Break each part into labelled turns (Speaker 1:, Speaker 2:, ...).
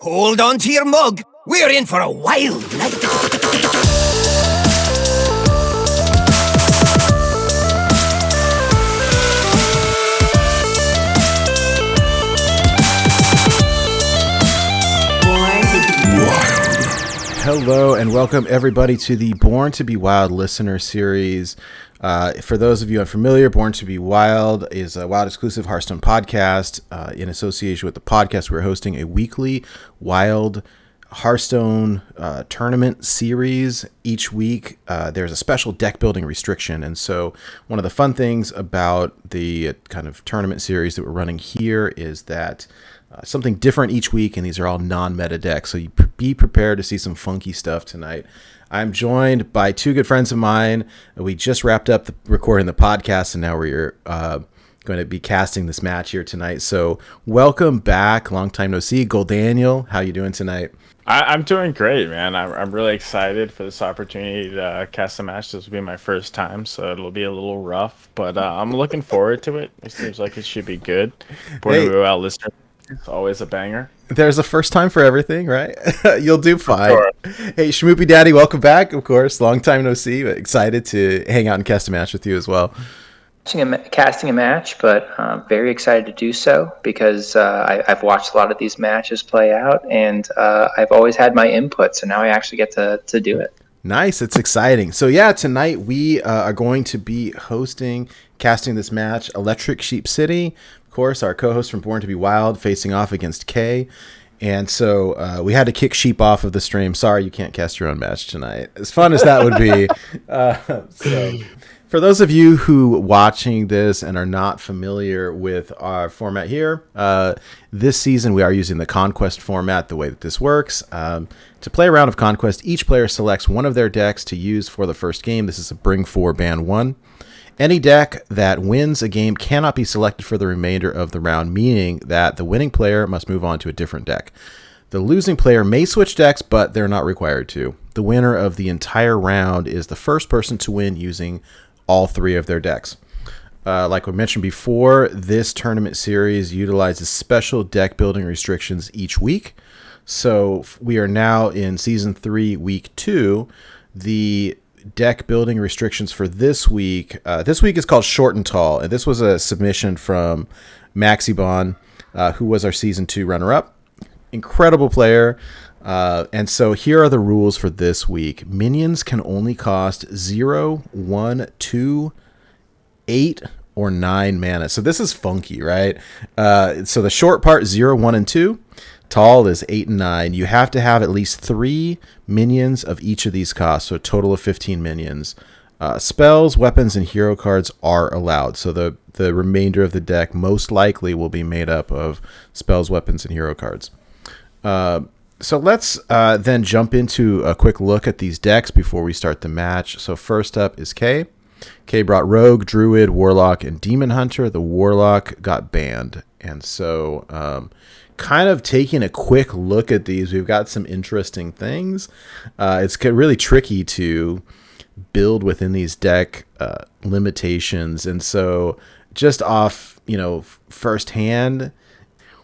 Speaker 1: Hold on to your mug. We're in for a wild night.
Speaker 2: Hello and welcome everybody to the Born to be Wild listener series. For those of you unfamiliar, Born to be Wild is a Wild exclusive Hearthstone podcast. In association with the podcast, we're hosting a weekly Wild Hearthstone tournament series. Each week, there's a special deck building restriction. And so one of the fun things about the kind of tournament series that we're running here is that something different each week, and these are all non-meta decks, so you be prepared to see some funky stuff tonight. I'm joined by two good friends of mine. We just wrapped up recording the podcast, and now we're going to be casting this match here tonight. So welcome back, long time no see, GulDaniel. How you doing tonight?
Speaker 3: I'm doing great, man. I'm really excited for this opportunity to cast a match. This will be my first time, so it'll be a little rough, but I'm looking forward to it. It seems like it should be good. Born to be Wild listener. It's always a banger.
Speaker 2: There's a first time for everything, right? You'll do fine.
Speaker 3: Sure.
Speaker 2: Hey, SchmoopieDaddy, welcome back, of course. Long time no see, but excited to hang out and cast a match with you as well.
Speaker 4: Casting a match, but very excited to do so because I've watched a lot of these matches play out, and I've always had my input, so now I actually get to do it.
Speaker 2: Nice. It's exciting. So yeah, tonight we are going to be casting this match, ElectricSheepCity. Of course, our co-host from Born to be Wild facing off against Kay. And so we had to kick Sheep off of the stream. Sorry, you can't cast your own match tonight. As fun as that would be. So for those of you who watching this and are not familiar with our format here, this season we are using the Conquest format. The way that this works, to play a round of Conquest, each player selects one of their decks to use for the first game. This is a Bring 4 Ban 1. Any deck that wins a game cannot be selected for the remainder of the round, meaning that the winning player must move on to a different deck. The losing player may switch decks, but they're not required to. The winner of the entire round is the first person to win using all three of their decks. Like we mentioned before, this tournament series utilizes special deck building restrictions each week. So we are now in Season 3, Week 2. The deck building restrictions for this week is called Short and Tall, and this was a submission from Maxibon, who was our Season 2 runner-up. Incredible player. And so here are the rules for this week. Minions can only cost 0, 1, 2, 8, or 9 mana. So this is funky, right? So the short part, 0, 1, and 2. Tall is 8 and 9. You have to have at least 3 minions of each of these costs, so a total of 15 minions. Spells, weapons, and hero cards are allowed. So the remainder of the deck most likely will be made up of spells, weapons, and hero cards. So let's then jump into a quick look at these decks before we start the match. So first up is Kay. Kay brought Rogue, Druid, Warlock, and Demon Hunter. The Warlock got banned. And so kind of taking a quick look at these, we've got some interesting things. It's really tricky to build within these deck limitations. And so just off, firsthand,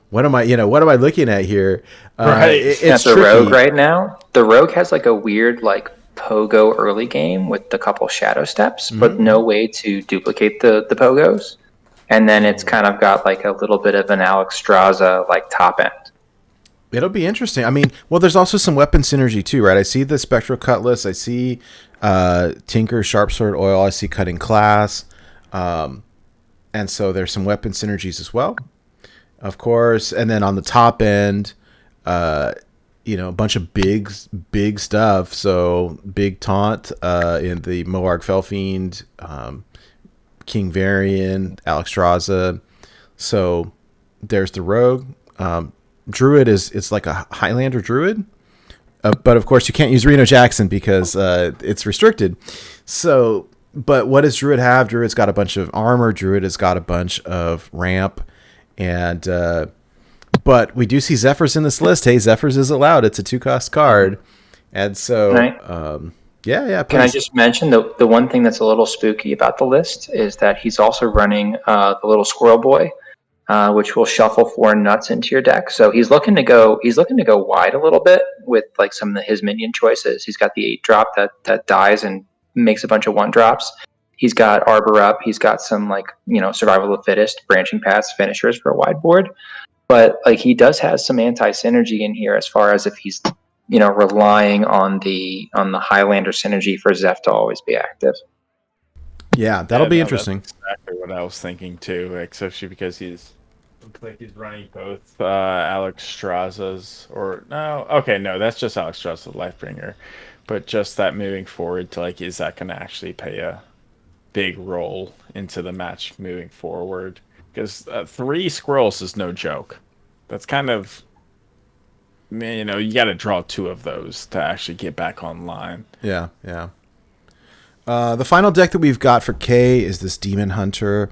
Speaker 2: what am I looking at here?
Speaker 4: Right. It's the Rogue right now. The Rogue has like a weird pogo early game with a couple shadow steps, but no way to duplicate the pogos. And then it's kind of got a little bit of an Alexstrasza top end.
Speaker 2: It'll be interesting. I mean, well, there's also some weapon synergy too, right? I see the Spectral Cutlass. I see Tinker Sharpsword Oil. I see Cutting Class. And so there's some weapon synergies as well, of course. And then on the top end, a bunch of big stuff. So big taunt in the Moarg Felfiend, King Varian, Alexstrasza. So there's the Rogue. Druid it's like a Highlander Druid. But of course you can't use Reno Jackson because it's restricted. So, but what does Druid have? Druid's got a bunch of armor. Druid has got a bunch of ramp. And but we do see Zephyrs in this list. Hey, Zephyrs is allowed. It's a 2-cost card. And so
Speaker 4: right.
Speaker 2: Yeah.
Speaker 4: Can I just mention the one thing that's a little spooky about the list is that he's also running the little squirrel boy. which will shuffle 4 nuts into your deck. So he's looking to go wide a little bit with like some of his minion choices. He's got the 8-drop that dies and makes a bunch of 1-drops. He's got Arbor Up. He's got some like, Survival of the Fittest, Branching Paths, finishers for a wide board. But like he does have some anti-synergy in here as far as if he's relying on the Highlander synergy for Zeph to always be active.
Speaker 2: Yeah, that'll be interesting.
Speaker 3: That's exactly what I was thinking too, especially because he's running both Alex Straza's that's just Alex Straza's Lifebringer, but just that moving forward to like, is that going to actually play a big role into the match moving forward? Because 3 squirrels is no joke. That's kind of, you got to draw 2 of those to actually get back online.
Speaker 2: Yeah. The final deck that we've got for K is this Demon Hunter,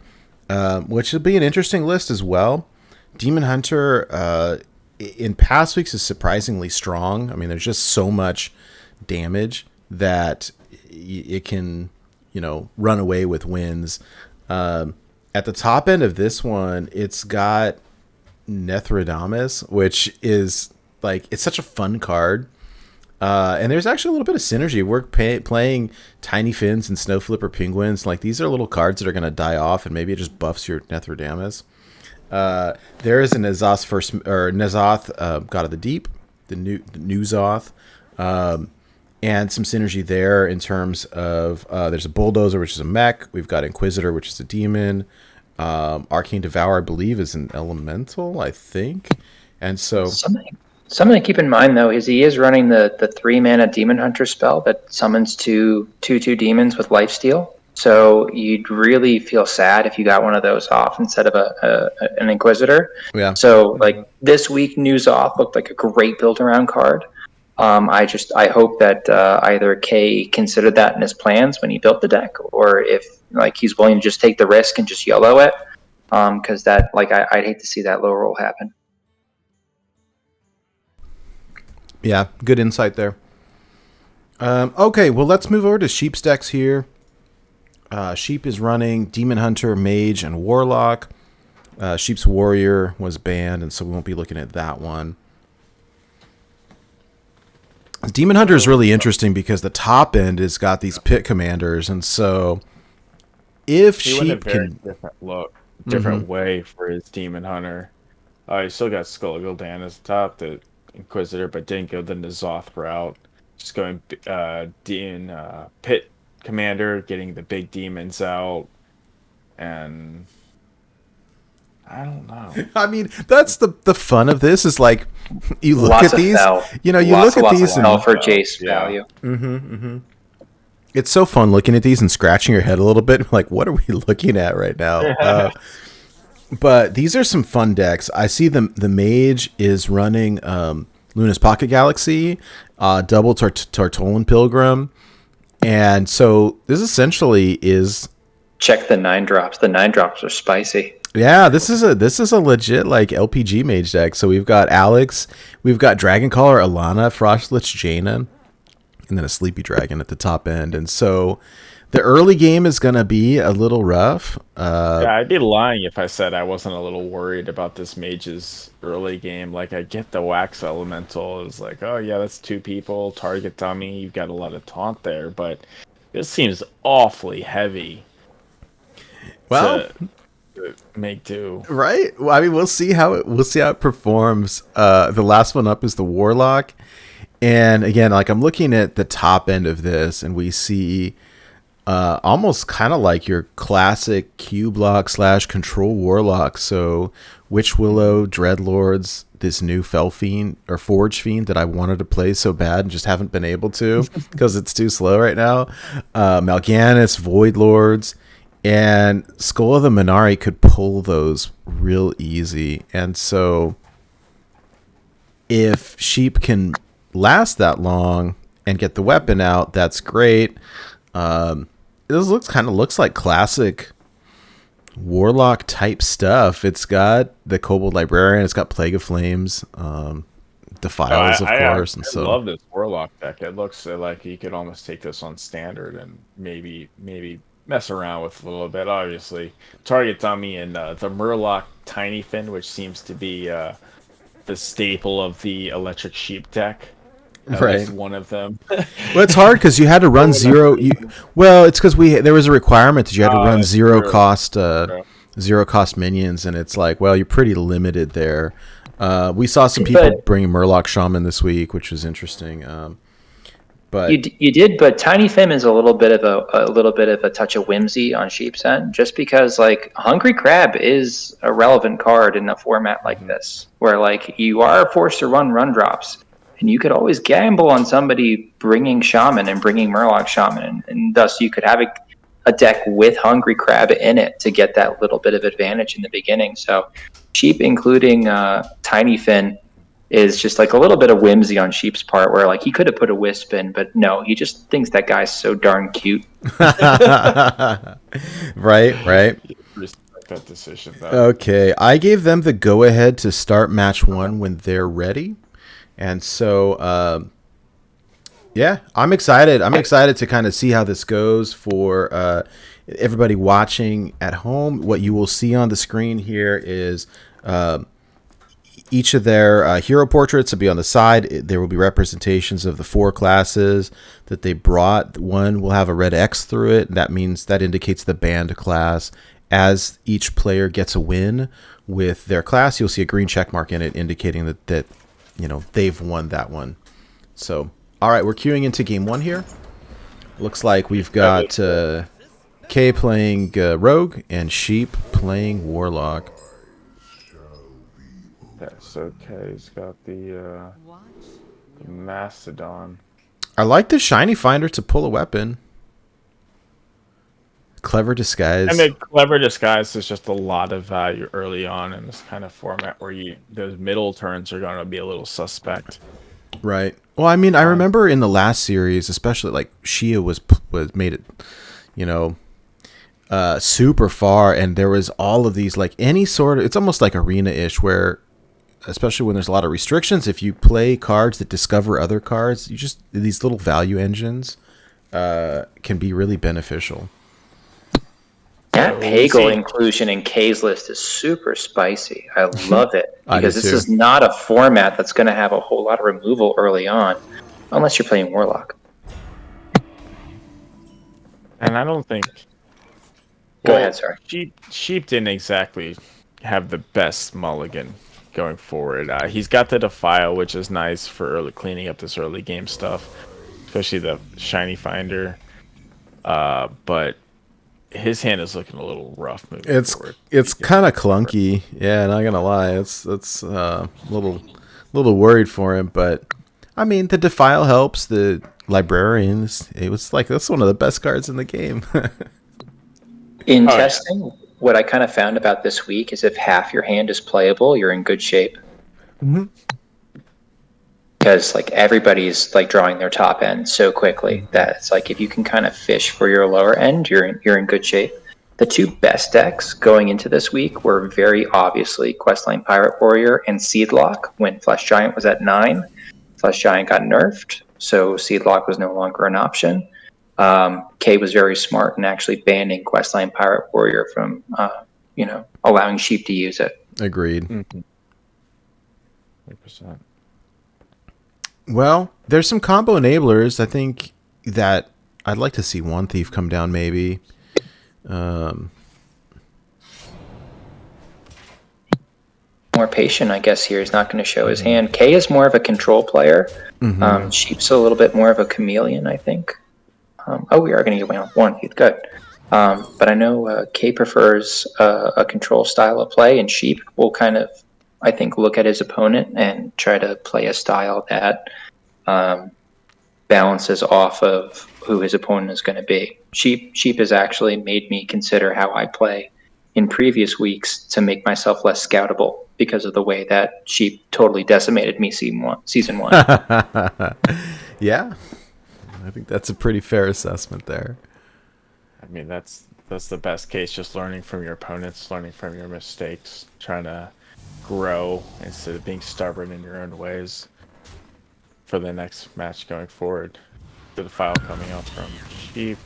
Speaker 2: which will be an interesting list as well. Demon Hunter, in past weeks, is surprisingly strong. I mean, there's just so much damage that it can, run away with wins. At the top end of this one, it's got Nethrodamus, which is like, it's such a fun card. And there's actually a little bit of synergy. We're playing Tiny Fins and Snow Flipper Penguins. Like, these are little cards that are going to die off, and maybe it just buffs your Nethrodamus. There is a N'Zoth, God of the Deep, the new Zoth, and some synergy there in terms of there's a Bulldozer, which is a mech. We've got Inquisitor, which is a demon. Arcane Devour, I believe, is an elemental, I think. And so
Speaker 4: something to keep in mind though is he is running the 3-mana Demon Hunter spell that summons 2/2 demons with lifesteal. So you'd really feel sad if you got one of those off instead of an Inquisitor.
Speaker 2: Yeah.
Speaker 4: So like this week, New Zoth looked like a great build around card. I hope that either Kay considered that in his plans when he built the deck, or if like he's willing to just take the risk and just YOLO it, because that I'd hate to see that low roll happen.
Speaker 2: Yeah, good insight there. Okay, well, let's move over to Sheep's decks here. Sheep is running Demon Hunter, Mage, and Warlock. Sheep's Warrior was banned, and so we won't be looking at that one. Demon Hunter is really interesting because the top end has got these pit commanders, and so if
Speaker 3: he
Speaker 2: Sheep
Speaker 3: went a very
Speaker 2: can
Speaker 3: different way for his Demon Hunter. He still got Skull Gul'dan as the top, the Inquisitor, but didn't go the N'Zoth route. Just going pit commander, getting the big demons out, and I don't know.
Speaker 2: I mean, that's the fun of this is like you look
Speaker 4: Lots
Speaker 2: at these, you
Speaker 4: look
Speaker 2: at these and
Speaker 4: for Jace value.
Speaker 2: It's so fun looking at these and scratching your head a little bit. Like, what are we looking at right now? But these are some fun decks. I see the Mage is running Luna's Pocket Galaxy, double Tartolan Pilgrim, and so this essentially is.
Speaker 4: Check the 9-drops. The 9-drops are spicy.
Speaker 2: Yeah, this is a legit like LPG Mage deck. So we've got Alex, we've got Dragoncaller, Alana, Frostlich, Jaina, and then a Sleepy Dragon at the top end. And so the early game is going to be a little rough.
Speaker 3: I'd be lying if I said I wasn't a little worried about this Mage's early game. Like, I get the Wax Elemental. It's like, oh yeah, that's 2 people, target dummy. You've got a lot of taunt there, but this seems awfully heavy.
Speaker 2: Well,
Speaker 3: to make do.
Speaker 2: Right? Well, I mean, we'll see how it performs. The last one up is the Warlock. And again, like I'm looking at the top end of this and we see almost kind of like your classic Q block / control Warlock. So Witch Willow, Dreadlords, this new Fell Fiend or Forge Fiend that I wanted to play so bad and just haven't been able to because it's too slow right now. Mal'Ganis, Void Lords, and Skull of the Minari could pull those real easy. And so if Sheep can last that long and get the weapon out, that's great. This looks like classic Warlock type stuff. It's got the Kobold Librarian, it's got Plague of Flames, Defiles, of course. And so
Speaker 3: I love this Warlock deck. It looks like you could almost take this on standard and maybe mess around with a little bit. Obviously, targets on me in the Murloc Tiny Fin, which seems to be the staple of the Electric Sheep deck. At
Speaker 2: Right.
Speaker 3: least one of them.
Speaker 2: Well, it's hard because you had to run zero. Well, it's because there was a requirement that you had to run
Speaker 3: That's true. True.
Speaker 2: zero cost minions, and it's like, well, you're pretty limited there. We saw some people
Speaker 4: But
Speaker 2: bringing Murloc Shaman this week, which was interesting. But
Speaker 4: you did, but Tiny Fim is a little bit of a touch of whimsy on Sheep's End, just because like Hungry Crab is a relevant card in a format like this, where like you are forced to run drops, and you could always gamble on somebody bringing Shaman and bringing Murloc Shaman, and thus you could have a deck with Hungry Crab in it to get that little bit of advantage in the beginning. So Sheep, including Tiny Fin, is just like a little bit of whimsy on Sheep's part, where like he could have put a wisp in, but no, he just thinks that guy's so darn cute.
Speaker 2: right.
Speaker 3: Respect that decision, though.
Speaker 2: Okay, I gave them the go ahead to start match 1 when they're ready, and so yeah, I'm excited. I'm excited to kind of see how this goes for everybody watching at home. What you will see on the screen here is each of their hero portraits will be on the side. There will be representations of the 4 classes that they brought. One will have a red X through it. That means that indicates the banned class. As each player gets a win with their class, you'll see a green check mark in it indicating that they've won that one. So, all right, we're queuing into game 1 here. Looks like we've got K playing Rogue and Sheep playing Warlock.
Speaker 3: That's okay. He's got the Mastodon.
Speaker 2: I like the Shiny Finder to pull a weapon. Clever disguise.
Speaker 3: And the clever disguise is just a lot of value early on in this kind of format where those middle turns are going to be a little suspect.
Speaker 2: Right. Well, I mean, I remember in the last series, especially like Shia was made it, super far, and there was all of these like any sort of. It's almost like arena-ish where, especially when there's a lot of restrictions, if you play cards that discover other cards, these little value engines can be really beneficial.
Speaker 4: That Pagel inclusion in K's list is super spicy. I love it, because this is not a format that's going to have a whole lot of removal early on, unless you're playing Warlock.
Speaker 3: And I don't think...
Speaker 4: Go ahead, sorry.
Speaker 3: Sheep didn't exactly have the best mulligan going forward. He's got the Defile, which is nice for cleaning up this early game stuff, especially the Shiny Finder. But his hand is looking a little rough moving forward.
Speaker 2: It's kind of clunky. Yeah, not gonna lie. It's a little worried for him, but I mean the Defile helps. The Librarians, it was like that's one of the best cards in the game.
Speaker 4: In testing, what I kind of found about this week is if half your hand is playable, you're in good shape. Because like everybody's like drawing their top end so quickly that it's like if you can kind of fish for your lower end, you're in good shape. The 2 best decks going into this week were very obviously Questline Pirate Warrior and Seedlock. When Flesh Giant was at 9, Flesh Giant got nerfed, so Seedlock was no longer an option. K was very smart in actually banning Questline Pirate Warrior from allowing Sheep to use it.
Speaker 2: Agreed.
Speaker 3: 100%.
Speaker 2: Well, there's some combo enablers. I think that I'd like to see One Thief come down, maybe.
Speaker 4: More patient, I guess, here. He's not going to show his hand. K is more of a control player. Sheep's a little bit more of a chameleon, I think. We are going to get One Thief. Good. But I know K prefers a control style of play, and Sheep will kind of, I think, look at his opponent and try to play a style that balances off of who his opponent is going to be. Sheep has actually made me consider how I play in previous weeks to make myself less scoutable because of the way that Sheep totally decimated me season one.
Speaker 2: Yeah, I think that's a pretty fair assessment there.
Speaker 3: I mean, that's the best case. Just learning from your opponents, learning from your mistakes, trying to grow instead of being stubborn in your own ways for the next match going forward. The file coming out from Sheep.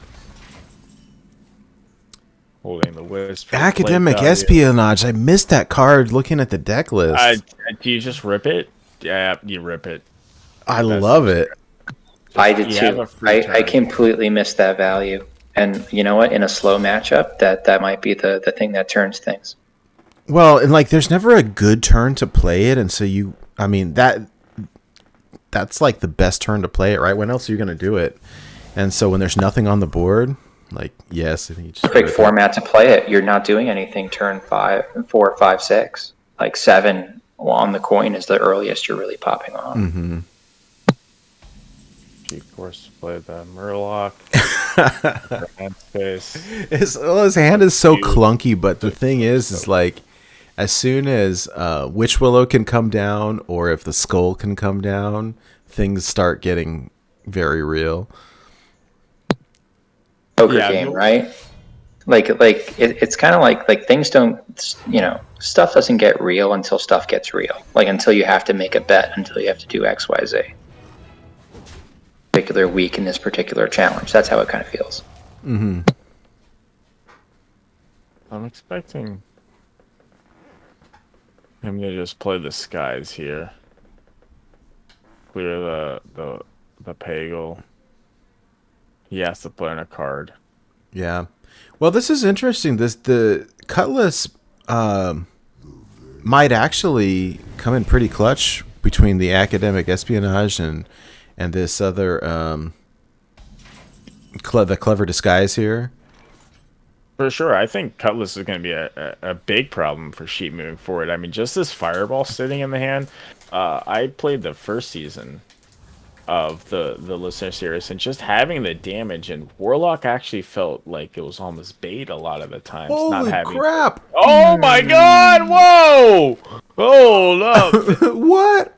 Speaker 3: Holding the Wisp. for
Speaker 2: Academic
Speaker 3: play value.
Speaker 2: espionage. I missed that card looking at the deck list.
Speaker 3: Do you just rip it? Yeah, you rip it.
Speaker 2: I love it.
Speaker 4: I did
Speaker 3: You have
Speaker 4: too.
Speaker 3: a free
Speaker 4: I
Speaker 3: turn.
Speaker 4: completely missed that value. And you know what? In a slow matchup, that might be the thing that turns things.
Speaker 2: Well, and like there's never a good turn to play it, and so that's like the best turn to play it, right? When else are you going to do it? And so when there's nothing on the board, like yes, and you just
Speaker 4: Perfect format to play it. You're not doing anything turn 4, 5, 6. Like 7 on the coin is the earliest you're really popping off.
Speaker 2: Mm-hmm.
Speaker 3: Cheap force to play the Murloc. Hand space.
Speaker 2: His hand is so clunky, but the thing is like as soon as Witch Willow can come down, or if the Skull can come down, things start getting very real.
Speaker 4: Poker game, right? Like it's kind of like things don't, stuff doesn't get real until stuff gets real. Like until you have to make a bet, until you have to do X, Y, Z. Particular week in this particular challenge. That's how it kind of feels.
Speaker 2: Mm-hmm.
Speaker 3: I'm expecting him to just play the skies here. Clear the Pagel. He has to play in a card.
Speaker 2: Yeah. Well, this is interesting. The Cutlass might actually come in pretty clutch between the academic espionage and this other the clever disguise here.
Speaker 3: For sure, I think Cutlass is going to be a big problem for Sheep moving forward. I mean, just this Fireball sitting in the hand. I played the first season of the Listener Series, and just having the damage, and Warlock actually felt like it was almost bait a lot of the times.
Speaker 2: Holy
Speaker 3: not having
Speaker 2: crap!
Speaker 3: Oh my god! Whoa! Hold up!
Speaker 2: What?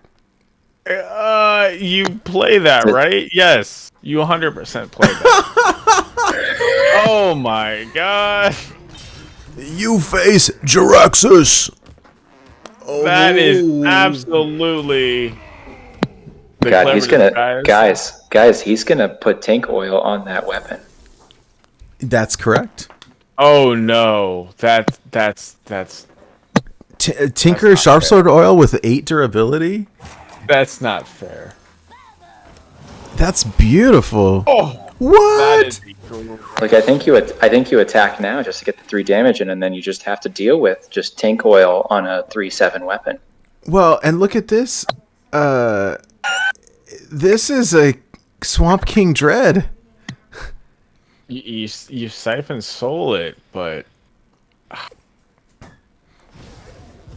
Speaker 3: You play that, right? Yes, you 100% play that. Oh my god!
Speaker 2: You face Jiraxxus. Oh.
Speaker 3: That is absolutely.
Speaker 4: God, he's gonna guys. He's gonna put tank oil on that weapon.
Speaker 2: That's correct.
Speaker 3: Oh no, that's
Speaker 2: Tinker Sharpsword oil with 8 durability.
Speaker 3: That's not fair.
Speaker 2: That's beautiful.
Speaker 3: Oh,
Speaker 2: what?
Speaker 3: that is cool.
Speaker 4: Like I think you attack now just to get the 3 damage in, and then you just have to deal with just tank oil on a 3/7 weapon.
Speaker 2: Well, and look at this. This is a Swamp King Dread.
Speaker 3: You siphon soul it, but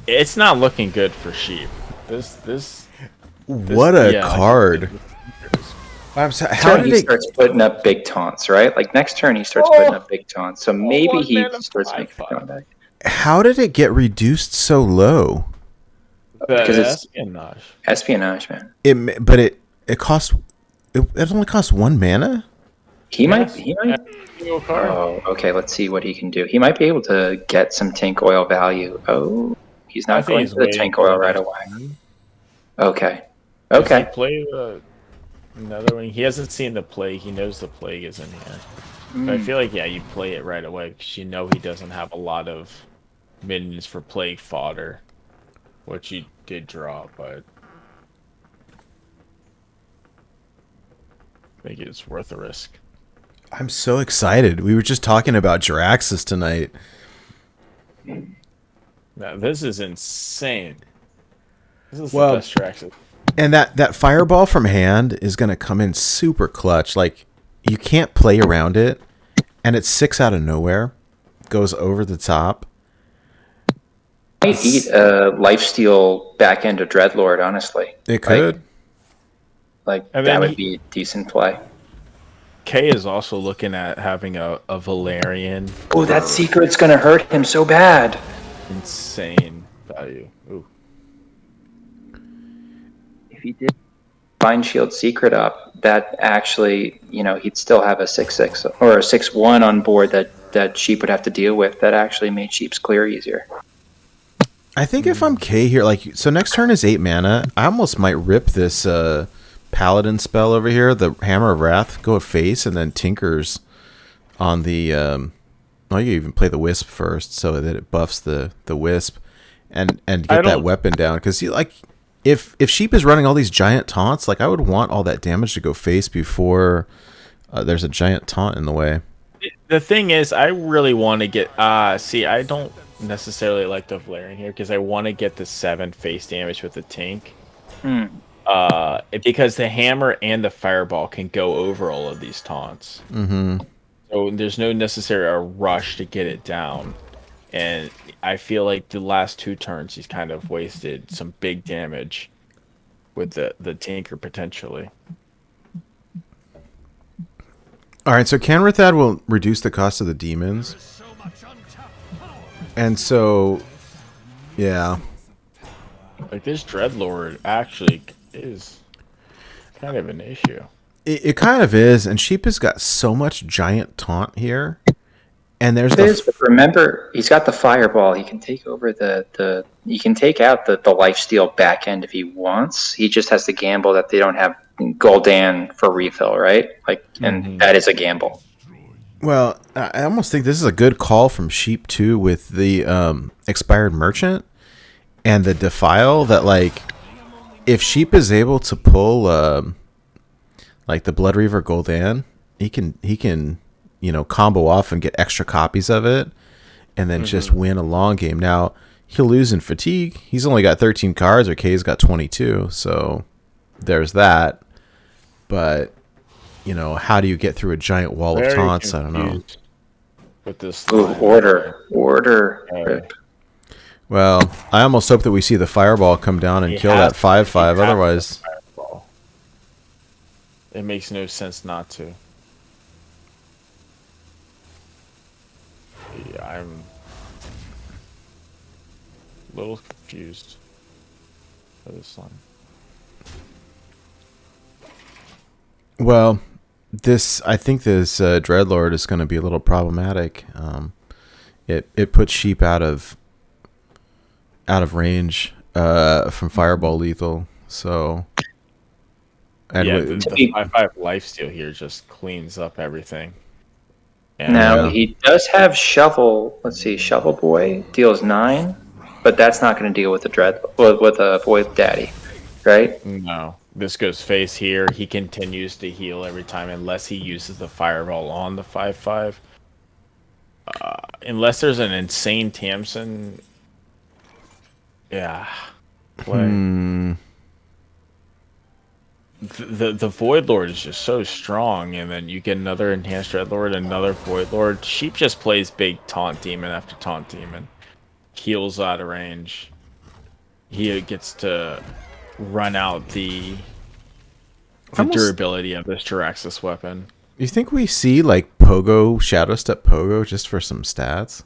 Speaker 3: it's not looking good for Sheep.
Speaker 2: What a card. I'm sorry, how did
Speaker 4: he starts putting up big taunts, right? Like next turn he starts putting up big taunts. So maybe he starts making a comeback.
Speaker 2: How did it get reduced so low?
Speaker 4: Because it's
Speaker 3: espionage.
Speaker 4: Espionage, man.
Speaker 2: It only costs 1 mana?
Speaker 4: He might. Oh, okay. Let's see what he can do. He might be able to get some tank oil value. Oh, he's not going for the tank oil right away. Okay.
Speaker 3: Does he play another one? He hasn't seen the plague. He knows the plague is in here. But I feel like you play it right away because you know he doesn't have a lot of minions for plague fodder, which you did draw, but I think it's worth a risk.
Speaker 2: I'm so excited. We were just talking about Jiraxxus tonight.
Speaker 3: Now, this is insane. This is the best Jiraxxus.
Speaker 2: And that Fireball from hand is going to come in super clutch. Like, you can't play around it. And it's 6 out of nowhere. Goes over the top.
Speaker 4: Might eat a lifesteal back end of Dreadlord, honestly.
Speaker 2: It could.
Speaker 4: Like that would be a decent play.
Speaker 3: Kay is also looking at having a Valerian.
Speaker 4: Oh, that secret's going to hurt him so bad.
Speaker 3: Insane value. Ooh.
Speaker 4: If he did Bind Shield Secret up, that actually, he'd still have a 6/6 or a 6/1 on board that Sheep would have to deal with. That actually made Sheep's clear easier.
Speaker 2: I think if I'm K here, so next turn is 8 mana. I almost might rip this Paladin spell over here, the Hammer of Wrath, go at face, and then Tinkers on the well, you even play the Wisp first so that it buffs the Wisp and get that weapon down. Because if Sheep is running all these giant taunts, like I would want all that damage to go face before there's a giant taunt in the way.
Speaker 3: The thing is, I really want to get... I don't necessarily like the Valerian here because I want to get the 7 face damage with the tank. Because the hammer and the fireball can go over all of these taunts.
Speaker 2: Mm-hmm.
Speaker 3: So there's no necessary rush to get it down. And I feel like the last 2 turns he's kind of wasted some big damage with the tanker potentially.
Speaker 2: All right, so Canrithad will reduce the cost of the demons. And so, yeah.
Speaker 3: Like this Dreadlord actually is kind of an issue.
Speaker 2: It kind of is, and Sheep has got so much giant taunt here. And there's
Speaker 4: but remember, he's got the fireball. He can take over he can take out the lifesteal back end if he wants. He just has to gamble that they don't have GulDan for refill, right? And that is a gamble.
Speaker 2: Well, I almost think this is a good call from Sheep too, with the expired merchant and the defile. That if Sheep is able to pull the Blood Reaver GulDan, he can combo off and get extra copies of it, and then just win a long game. Now he'll lose in fatigue. He's only got 13 cards, or K's got 22, so there's that. But how do you get through a giant wall of taunts? I don't know.
Speaker 3: With this
Speaker 4: order.
Speaker 2: Well, I almost hope that we see the fireball come down and kill that 5/5. Otherwise,
Speaker 3: it makes no sense not to. Yeah, I'm a little confused by this line.
Speaker 2: Well, I think this Dreadlord is going to be a little problematic. It puts Sheep out of range from fireball lethal. So, and
Speaker 3: the 5/5 lifesteal here just cleans up everything.
Speaker 4: And now he does have Shovel. Let's see, Shovel Boy deals 9, but that's not going to deal with with a Void Daddy, right?
Speaker 3: No. This goes face here. He continues to heal every time unless he uses the fireball on the 5/5. Unless there's an insane Tamsin. Yeah. The Void Lord is just so strong, and then you get another Enhanced Dreadlord, another Void Lord. Sheep just plays big Taunt Demon after Taunt Demon. Heals out of range. He gets to run out the durability of this Jiraxxus weapon.
Speaker 2: You think we see Pogo, Shadow Step Pogo, just for some stats?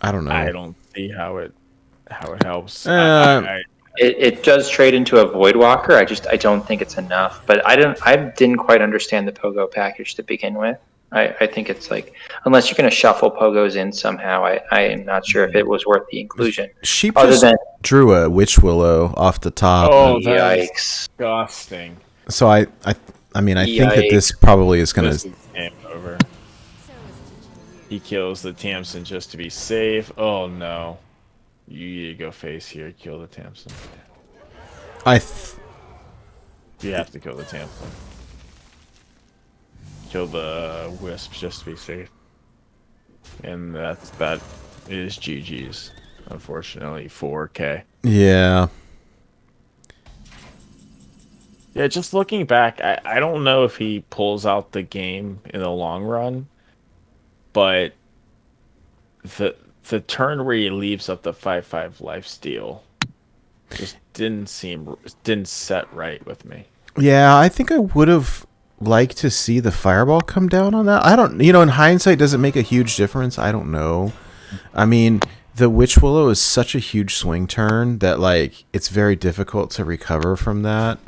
Speaker 2: I don't know.
Speaker 3: I don't see how it helps.
Speaker 4: It does trade into a Voidwalker. I don't think it's enough. But I didn't quite understand the Pogo package to begin with. I think it's unless you're going to shuffle Pogos in somehow, I am not sure if it was worth the inclusion.
Speaker 2: Sheep drew a Witch Willow off the top.
Speaker 3: Oh, that's disgusting.
Speaker 2: So I think that this probably is going to...
Speaker 3: game over. He kills the Tamsin just to be safe. Oh, no. You need to go face here. Kill the Tamsin. You have to kill the Tamsin. Kill the Wisp just to be safe. And that is GG's. Unfortunately, 4K.
Speaker 2: Yeah.
Speaker 3: Yeah, just looking back, I don't know if he pulls out the game in the long run, but the turn where he leaves up the 5/5 lifesteal just didn't set right with me.
Speaker 2: Yeah, I think I would have liked to see the fireball come down on that. I don't, in hindsight, does it make a huge difference? I don't know. I mean, the Witch Willow is such a huge swing turn that it's very difficult to recover from that.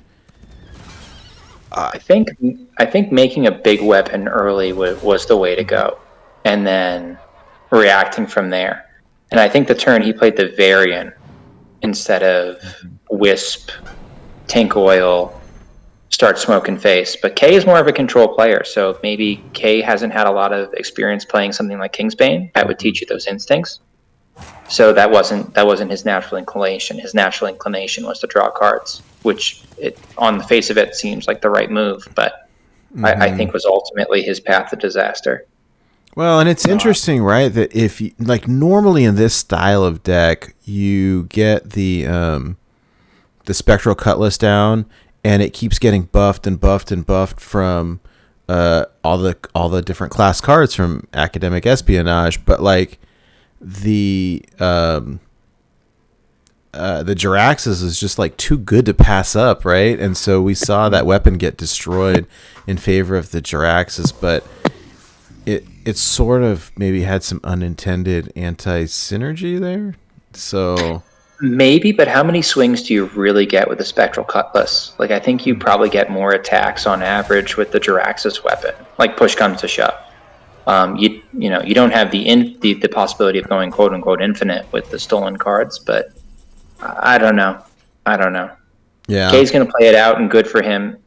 Speaker 4: I think making a big weapon early was the way to go, and then reacting from there. And I think the turn he played the Varian instead of Wisp, Tank Oil, start smoking face. But K is more of a control player, so maybe K hasn't had a lot of experience playing something like Kingsbane that would teach you those instincts. So that wasn't his natural inclination. His natural inclination was to draw cards, which on the face of it seems like the right move, but I think was ultimately his path to disaster.
Speaker 2: Well, and it's interesting, right? That if you, like normally in this style of deck, you get the Spectral Cutlass down, and it keeps getting buffed and buffed and buffed from all the different class cards from Academic Espionage. But like the Jiraxis is just like too good to pass up, right? And so we saw that weapon get destroyed in favor of the Jiraxis, but it sort of maybe had some unintended anti-synergy there. So
Speaker 4: maybe, but how many swings do you really get with a Spectral Cutlass? Like, I think you probably get more attacks on average with the Jiraxis weapon. Like, push comes to shove. You don't have the possibility of going quote unquote infinite with the stolen cards, but I don't know.
Speaker 2: yeah,
Speaker 4: Kay's going to play it out, and good for him,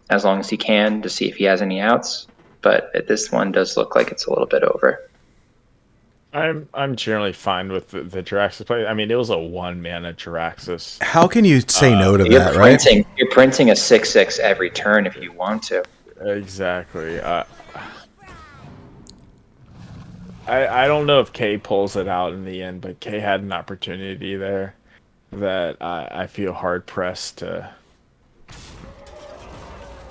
Speaker 4: as long as he can, to see if he has any outs. But this one does look like it's a little bit over.
Speaker 3: I'm generally fine with the Jiraxis play. I mean, it was a 1-mana Jiraxis.
Speaker 2: how can you say no to that, right?
Speaker 4: You're printing a 6/6 every turn if you want to.
Speaker 3: Exactly. I don't know if K pulls it out in the end, but K had an opportunity there that I feel hard pressed to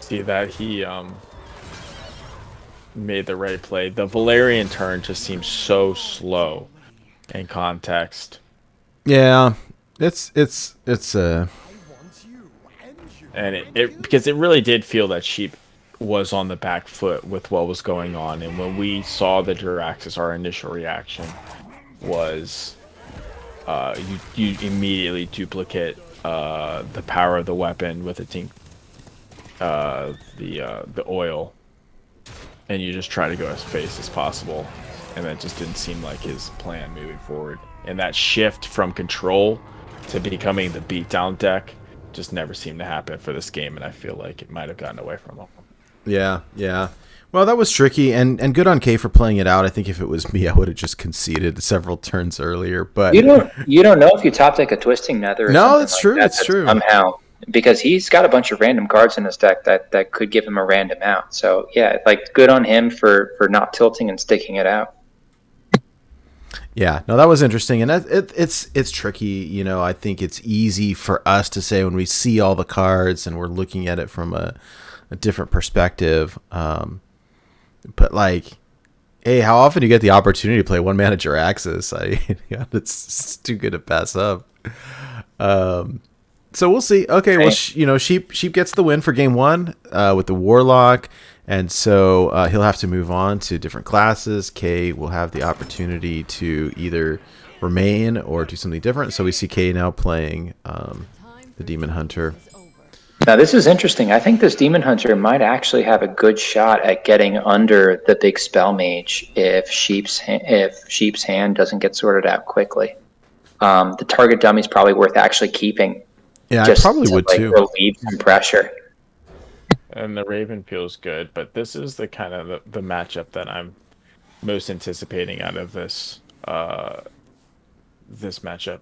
Speaker 3: see that he made the right play. The Valerian turn just seems so slow in context.
Speaker 2: Yeah, it's
Speaker 3: And it because it really did feel that Sheep was on the back foot with what was going on, and when we saw the Jiraxis, our initial reaction was you immediately duplicate the power of the weapon with the oil, and you just try to go as fast as possible, and that just didn't seem like his plan moving forward. And that shift from control to becoming the beatdown deck just never seemed to happen for this game, and I feel like it might have gotten away from him.
Speaker 2: Yeah. Well, that was tricky, and good on K for playing it out. I think if it was me, I would have just conceded several turns earlier. But
Speaker 4: you don't know if you top deck a Twisting Nether. Or
Speaker 2: no, that's
Speaker 4: like
Speaker 2: true.
Speaker 4: That,
Speaker 2: that's true.
Speaker 4: Somehow, because he's got a bunch of random cards in his deck that could give him a random out. So yeah, like good on him for not tilting and sticking it out.
Speaker 2: Yeah, no, that was interesting, and it's tricky. You know, I think it's easy for us to say when we see all the cards and we're looking at it from a different perspective. But like, hey, how often do you get the opportunity to play 1-mana Jiraxis? It's too good to pass up. So we'll see. Okay, well, Sheep gets the win for game 1 with the Warlock, and so he'll have to move on to different classes. K will have the opportunity to either remain or do something different. So we see K now playing the Demon Hunter.
Speaker 4: Now this is interesting. I think this Demon Hunter might actually have a good shot at getting under the big Spell Mage if Sheep's hand doesn't get sorted out quickly. The target dummy's probably worth actually keeping.
Speaker 2: Yeah, I probably would too.
Speaker 4: Relieve some pressure.
Speaker 3: And the Raven feels good, but this is the kind of the matchup that I'm most anticipating out of this matchup.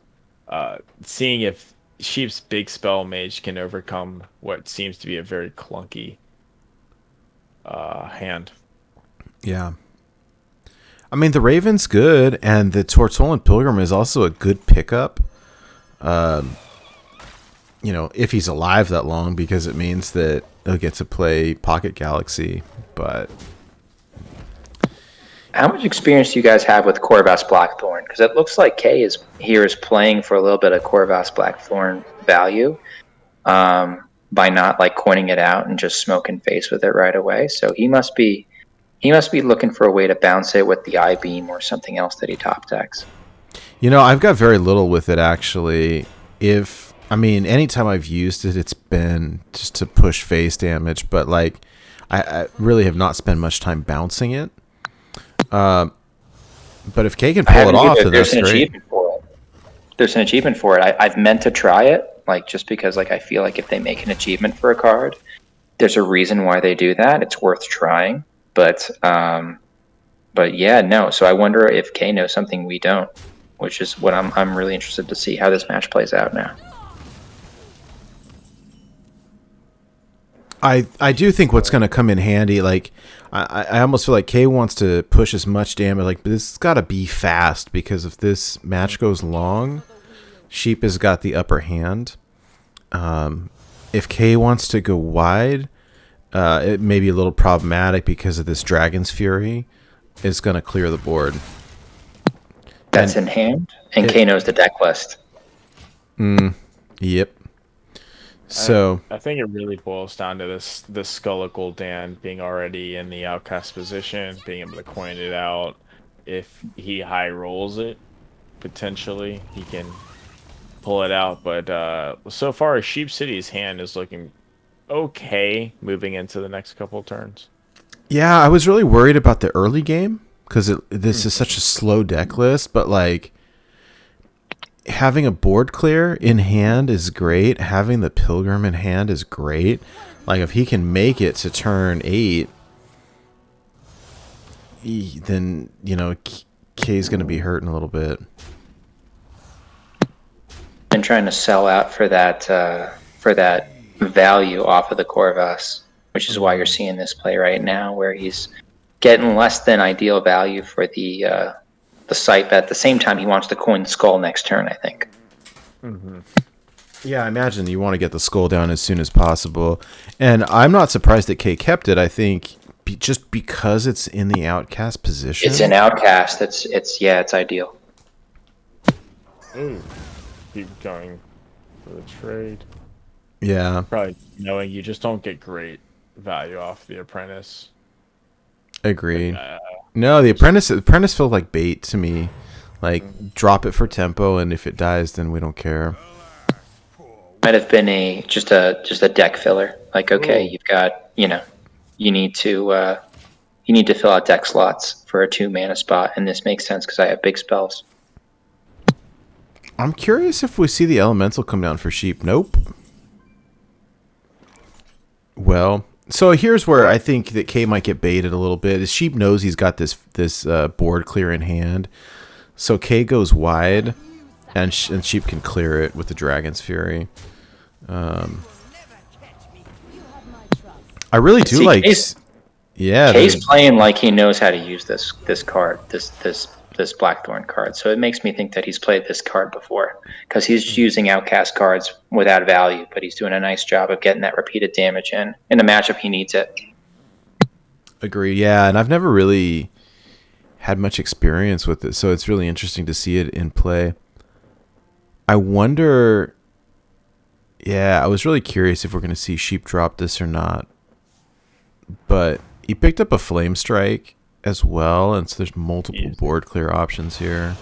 Speaker 3: Seeing if Sheep's big Spell Mage can overcome what seems to be a very clunky hand.
Speaker 2: Yeah. I mean, the Raven's good, and the Tortolan Pilgrim is also a good pickup. If he's alive that long, because it means that he'll get to play Pocket Galaxy. But
Speaker 4: how much experience do you guys have with Corvus Blackthorn? Because it looks like Kay is playing for a little bit of Corvus Blackthorn value by not like coining it out and just smoking face with it right away. So he must be looking for a way to bounce it with the I-Beam or something else that he top decks.
Speaker 2: I've got very little with it actually. Anytime I've used it, it's been just to push face damage, but like I really have not spent much time bouncing it. But if Kay can pull it off, then that's great.
Speaker 4: There's an achievement for it. I've meant to try it, like just because like I feel like if they make an achievement for a card, there's a reason why they do that. It's worth trying, but yeah, no. So I wonder if Kay knows something we don't, which is what I'm really interested to see how this match plays out now.
Speaker 2: I do think what's going to come in handy, like I almost feel like Kay wants to push as much damage, like, but this has got to be fast, because if this match goes long, Sheep has got the upper hand. If Kay wants to go wide, it may be a little problematic because of this Dragon's Fury is going to clear the board.
Speaker 4: That's in hand, and Kay knows the deck list.
Speaker 2: Yep. So
Speaker 3: I think it really boils down to this Skull of GulDan being already in the outcast position, being able to coin it out. If he high rolls it, potentially he can pull it out. But so far, Sheep City's hand is looking okay moving into the next couple turns.
Speaker 2: yeah, I was really worried about the early game because this is such a slow deck list, but like having a board clear in hand is great. Having the Pilgrim in hand is great. Like if he can make it to turn 8, then Kay's going to be hurting a little bit.
Speaker 4: And trying to sell out for that value off of the Corvus, which is why you're seeing this play right now, where he's getting less than ideal value for the site, but at the same time he wants to coin the skull next turn, I think.
Speaker 2: Yeah, I imagine you want to get the skull down as soon as possible. And I'm not surprised that Kay kept it. I think just because it's in the outcast position.
Speaker 4: It's an outcast. It's ideal.
Speaker 3: Ooh, keep going for the trade.
Speaker 2: Yeah.
Speaker 3: Probably knowing you just don't get great value off the Apprentice.
Speaker 2: Agreed. No, the apprentice felt like bait to me. Like drop it for tempo, and if it dies, then we don't care.
Speaker 4: Might have been just a deck filler. Like, okay, you've got you need to fill out deck slots for a 2-mana spot, and this makes sense because I have big spells.
Speaker 2: I'm curious if we see the elemental come down for Sheep. Nope. Well, so here's where I think that Kay might get baited a little bit. Is Sheep knows he's got this board clear in hand, so Kay goes wide, and Sheep can clear it with the Dragon's Fury. I really do like.
Speaker 4: Kay's playing like he knows how to use this card, this Blackthorn card. So it makes me think that he's played this card before, because he's using outcast cards without value, but he's doing a nice job of getting that repeated damage in a matchup he needs it.
Speaker 2: Agree. Yeah, and I've never really had much experience with it, so it's really interesting to see it in play. I wonder. Yeah, I was really curious if we're going to see Sheep drop this or not. But he picked up a Flame Strike as well, and so there's multiple board clear options here.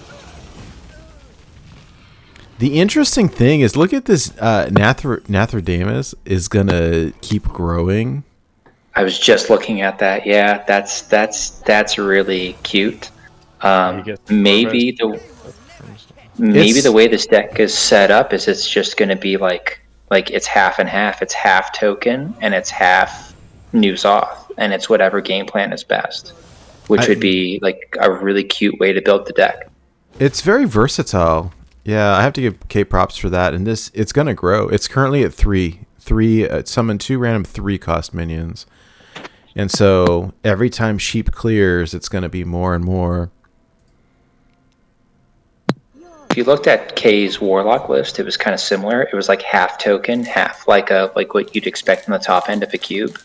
Speaker 2: The interesting thing is, look at this. Nathrodamus is going to keep growing.
Speaker 4: I was just looking at that. Yeah, that's really cute. Maybe the way this deck is set up is it's just going to be like it's half and half. It's half token and it's half News Off, and it's whatever game plan is best, which would be like a really cute way to build the deck.
Speaker 2: It's very versatile. Yeah, I have to give K props for that. And it's going to grow. It's currently at 3. Summon 2 random 3-cost minions. And so every time Sheep clears, it's going to be more and more.
Speaker 4: If you looked at Kay's Warlock list, it was kind of similar. It was like half token, half like what you'd expect on the top end of a cube,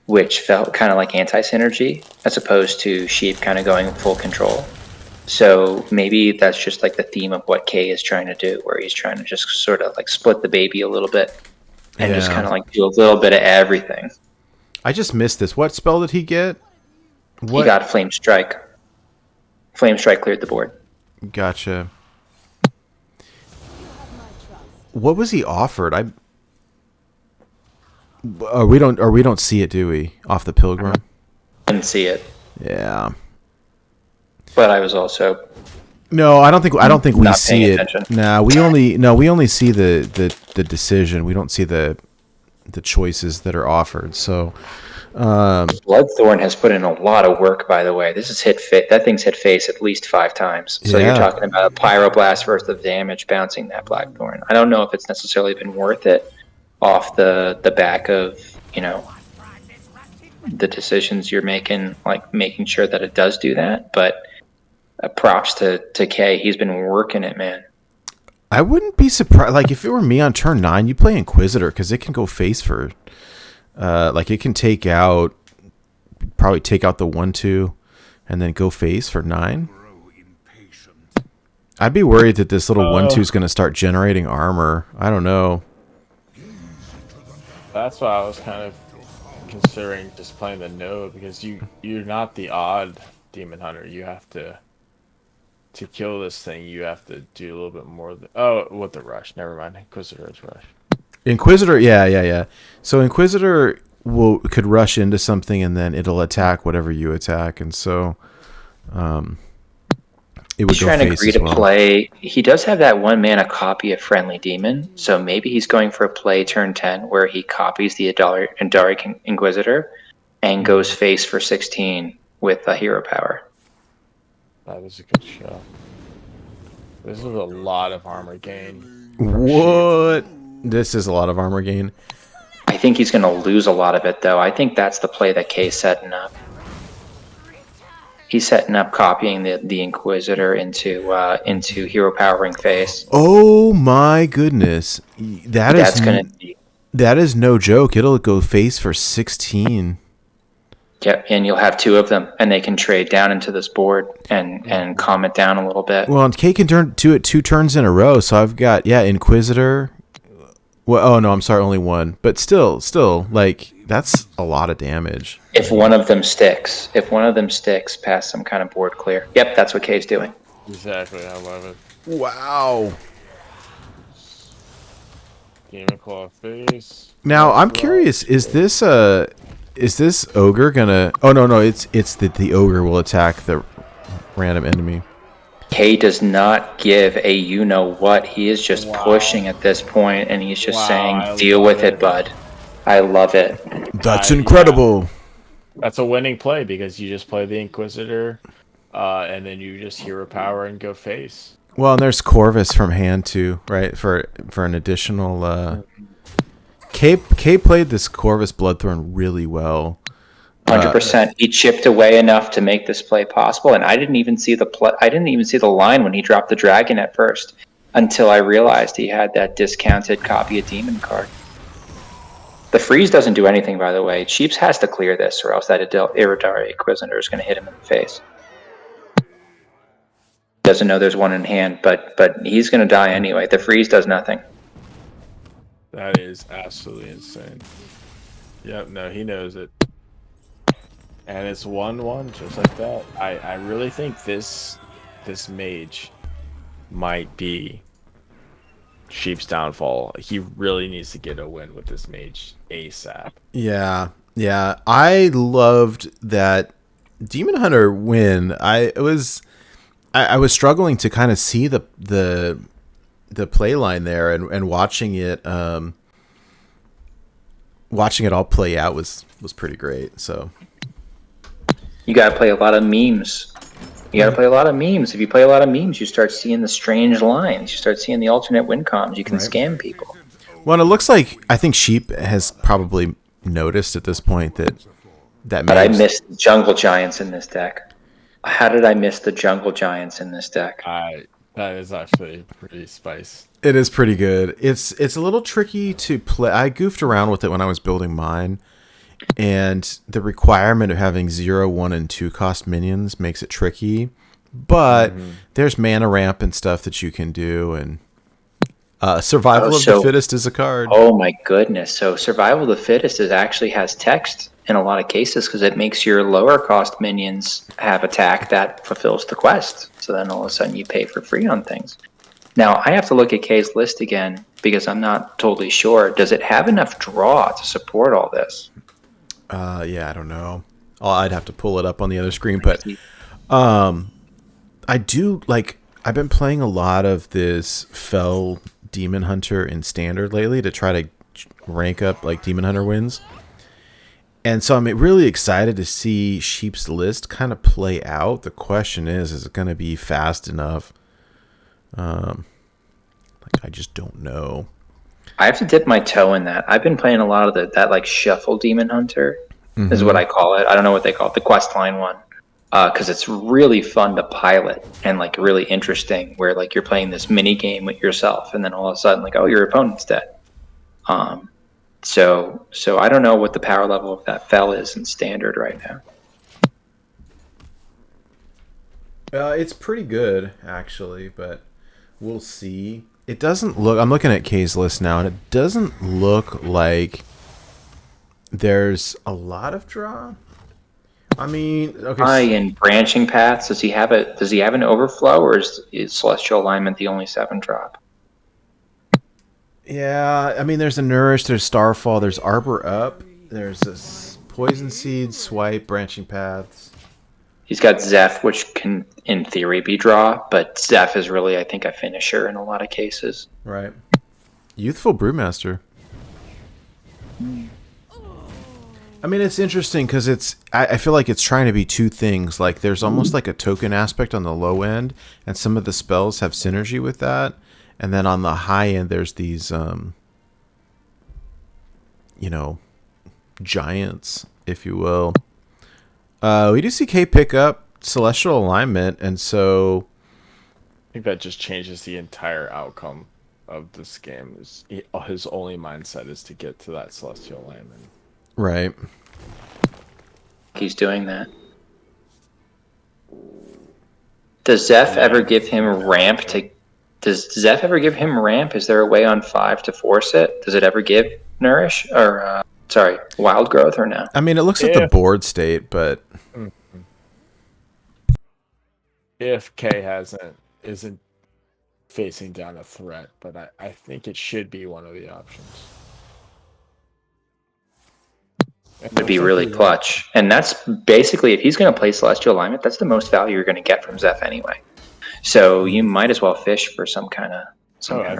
Speaker 4: which felt kind of like anti-synergy, as opposed to Sheep kind of going full control. So maybe that's just like the theme of what Kay is trying to do, where he's trying to just sort of like split the baby a little bit and just kind of like do a little bit of everything.
Speaker 2: I just missed this. What spell did he get?
Speaker 4: He got Flame Strike. Flame Strike cleared the board.
Speaker 2: Gotcha. What was he offered? We don't see it, do we? Off the Pilgrim.
Speaker 4: Didn't see it.
Speaker 2: Yeah.
Speaker 4: But I was also
Speaker 2: No, I don't think we
Speaker 4: Not
Speaker 2: see
Speaker 4: paying
Speaker 2: it.
Speaker 4: attention.
Speaker 2: Nah, we only see the decision. We don't see the choices that are offered. So,
Speaker 4: Bloodthorn has put in a lot of work, by the way. This has that thing's hit face at least 5 times. So you're
Speaker 2: Yeah.
Speaker 4: talking about a pyroblast worth of damage bouncing that Blackthorn. I don't know if it's necessarily been worth it off the back of, the decisions you're making, like making sure that it does do that. But props to Kay. He's been working it, man.
Speaker 2: I wouldn't be surprised. Like if it were me on turn 9, you play Inquisitor because it can go face for, like it can probably take out the 1/2, and then go face for 9. I'd be worried that this little 1/2 is going to start generating armor. I don't know.
Speaker 3: That's why I was kind of considering just playing the node, because you're not the odd demon hunter. You have to kill this thing. You have to do a little bit more. With the rush. Never mind. Inquisitor's rush.
Speaker 2: Inquisitor, yeah. So Inquisitor could rush into something and then it'll attack whatever you attack, and so it would
Speaker 4: He's
Speaker 2: go
Speaker 4: trying to
Speaker 2: face
Speaker 4: agree
Speaker 2: as
Speaker 4: to
Speaker 2: well.
Speaker 4: play. He does have that 1 mana copy of Friendly Demon, so maybe he's going for a play turn 10 where he copies the Andari Inquisitor and goes face for 16 with a hero power.
Speaker 3: That was a good shot. This is a lot of armor gain.
Speaker 2: What? This is a lot of armor gain.
Speaker 4: I think he's going to lose a lot of it, though. I think that's the play that Kay's setting up. He's setting up copying the Inquisitor into hero powering face.
Speaker 2: Oh my goodness. That is no joke. It'll go face for 16.
Speaker 4: Yep, and you'll have 2 of them, and they can trade down into this board and calm it down a little bit.
Speaker 2: Well, and K can turn to it 2 turns in a row, so I've got Inquisitor. Well, oh no, I'm sorry, only 1. But still, like that's a lot of damage.
Speaker 4: If one of them sticks past some kind of board clear. Yep, that's what Kay's doing.
Speaker 3: Exactly, I love it.
Speaker 2: Wow.
Speaker 3: Demon Claw face.
Speaker 2: Now I'm curious, is this ogre gonna? Oh no, it's the ogre will attack the random enemy.
Speaker 4: Kay does not give a you-know-what. He is just pushing at this point, and he's just saying, deal with it, bud. I love it.
Speaker 2: That's incredible.
Speaker 3: Yeah. That's a winning play, because you just play the Inquisitor, and then you just hero power and go face.
Speaker 2: Well, and there's Corvus from hand too, right? For an additional... Kay played this Corvus Bloodthorn really well.
Speaker 4: 100%. He chipped away enough to make this play possible, and I didn't even see the line when he dropped the dragon at first, until I realized he had that discounted copy of demon card. The freeze doesn't do anything, by the way. Sheeps has to clear this, or else that Iridari Inquisitor is going to hit him in the face. Doesn't know there's 1 in hand, but he's going to die anyway. The freeze does nothing.
Speaker 3: That is absolutely insane. Yep, no, he knows it. And it's 1/1, just like that. I really think this mage might be Sheep's downfall. He really needs to get a win with this mage ASAP.
Speaker 2: Yeah. I loved that Demon Hunter win. I was struggling to kind of see the play line there, and watching it all play out was pretty great. So
Speaker 4: You got to play a lot of memes. If you play a lot of memes, you start seeing the strange lines. You start seeing the alternate win comms. You can scam people.
Speaker 2: Well, it looks like I think Sheep has probably noticed at this point that
Speaker 4: But I missed the Jungle Giants in this deck. How did I miss the Jungle Giants in this deck?
Speaker 3: That is actually pretty spice.
Speaker 2: It is pretty good. It's a little tricky to play. I goofed around with it when I was building mine, and the requirement of having 0, 1, and 2 cost minions makes it tricky. But there's mana ramp and stuff that you can do, and Survival of the Fittest is a card.
Speaker 4: Oh my goodness! So Survival of the Fittest actually has text in a lot of cases, because it makes your lower cost minions have attack that fulfills the quest. So then all of a sudden you pay for free on things. Now I have to look at Kay's list again, because I'm not totally sure. Does it have enough draw to support all this?
Speaker 2: Yeah, I don't know. I'd have to pull it up on the other screen, but I do like. I've been playing a lot of this Fell Demon Hunter in Standard lately to try to rank up like Demon Hunter wins. And so I'm really excited to see Sheep's List kind of play out. The question is it going to be fast enough? I just don't know.
Speaker 4: I have to dip my toe in that. I've been playing a lot of that like Shuffle Demon Hunter is what I call it. I don't know what they call it, the quest line one. Because it's really fun to pilot and like really interesting where like you're playing this mini game with yourself and then all of a sudden like, oh, your opponent's dead. So I don't know what the power level of that Fell is in Standard right now.
Speaker 2: It's pretty good actually, but we'll see. It doesn't look, I'm looking at K's list now, and it doesn't look like there's a lot of draw. I mean, okay.
Speaker 4: In branching paths, does he have an overflow, or is Celestial Alignment the only 7 drop?
Speaker 2: Yeah, I mean, there's a Nourish, there's Starfall, there's Arbor Up, there's this Poison Seed, Swipe, Branching Paths.
Speaker 4: He's got Zeph, which can, in theory, be draw, but Zeph is really, I think, a finisher in a lot of cases.
Speaker 2: Right. Youthful Brewmaster. I mean, it's interesting because I feel like it's trying to be two things. Like, there's almost like a token aspect on the low end, and some of the spells have synergy with that. And then on the high end, there's these, giants, if you will. We do see K pick up Celestial Alignment, and so
Speaker 3: I think that just changes the entire outcome of this game. His only mindset is to get to that Celestial Alignment.
Speaker 2: Right.
Speaker 4: He's doing that. Does Zeph ever give him ramp to... Does Zeph ever give him ramp? Is there a way on 5 to force it? Does it ever give Nourish? Or, Wild Growth or no?
Speaker 2: I mean, it looks at the board state, but...
Speaker 3: If K isn't facing down a threat, but I think it should be one of the options.
Speaker 4: Would be really clutch. And that's basically, if he's going to play Celestial Alignment, that's the most value you're going to get from Zeph anyway. So you might as well fish for some kind of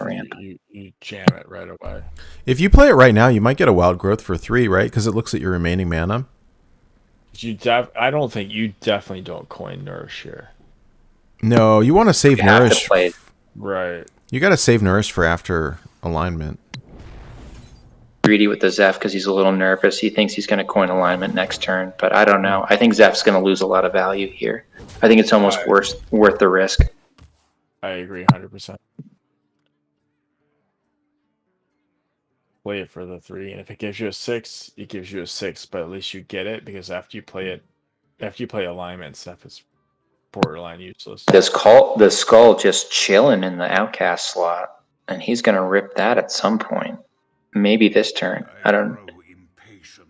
Speaker 4: ramp.
Speaker 3: You jam it right away.
Speaker 2: If you play it right now, you might get a Wild Growth for 3, right? Because it looks at your remaining mana.
Speaker 3: I don't think you definitely don't coin Nourish here.
Speaker 2: No, you want to save Nourish.
Speaker 3: Right.
Speaker 2: You got to save Nourish for after alignment.
Speaker 4: Greedy with the Zeph because he's a little nervous. He thinks he's going to coin alignment next turn, but I don't know. I think Zeph's going to lose a lot of value here. I think it's almost worth the risk.
Speaker 3: I agree 100%. Play it for the 3, and if it gives you a 6, it gives you a 6, but at least you get it, because after you play alignment, Zeph is borderline useless.
Speaker 4: The skull just chilling in the outcast slot, and he's going to rip that at some point. Maybe this turn. I don't.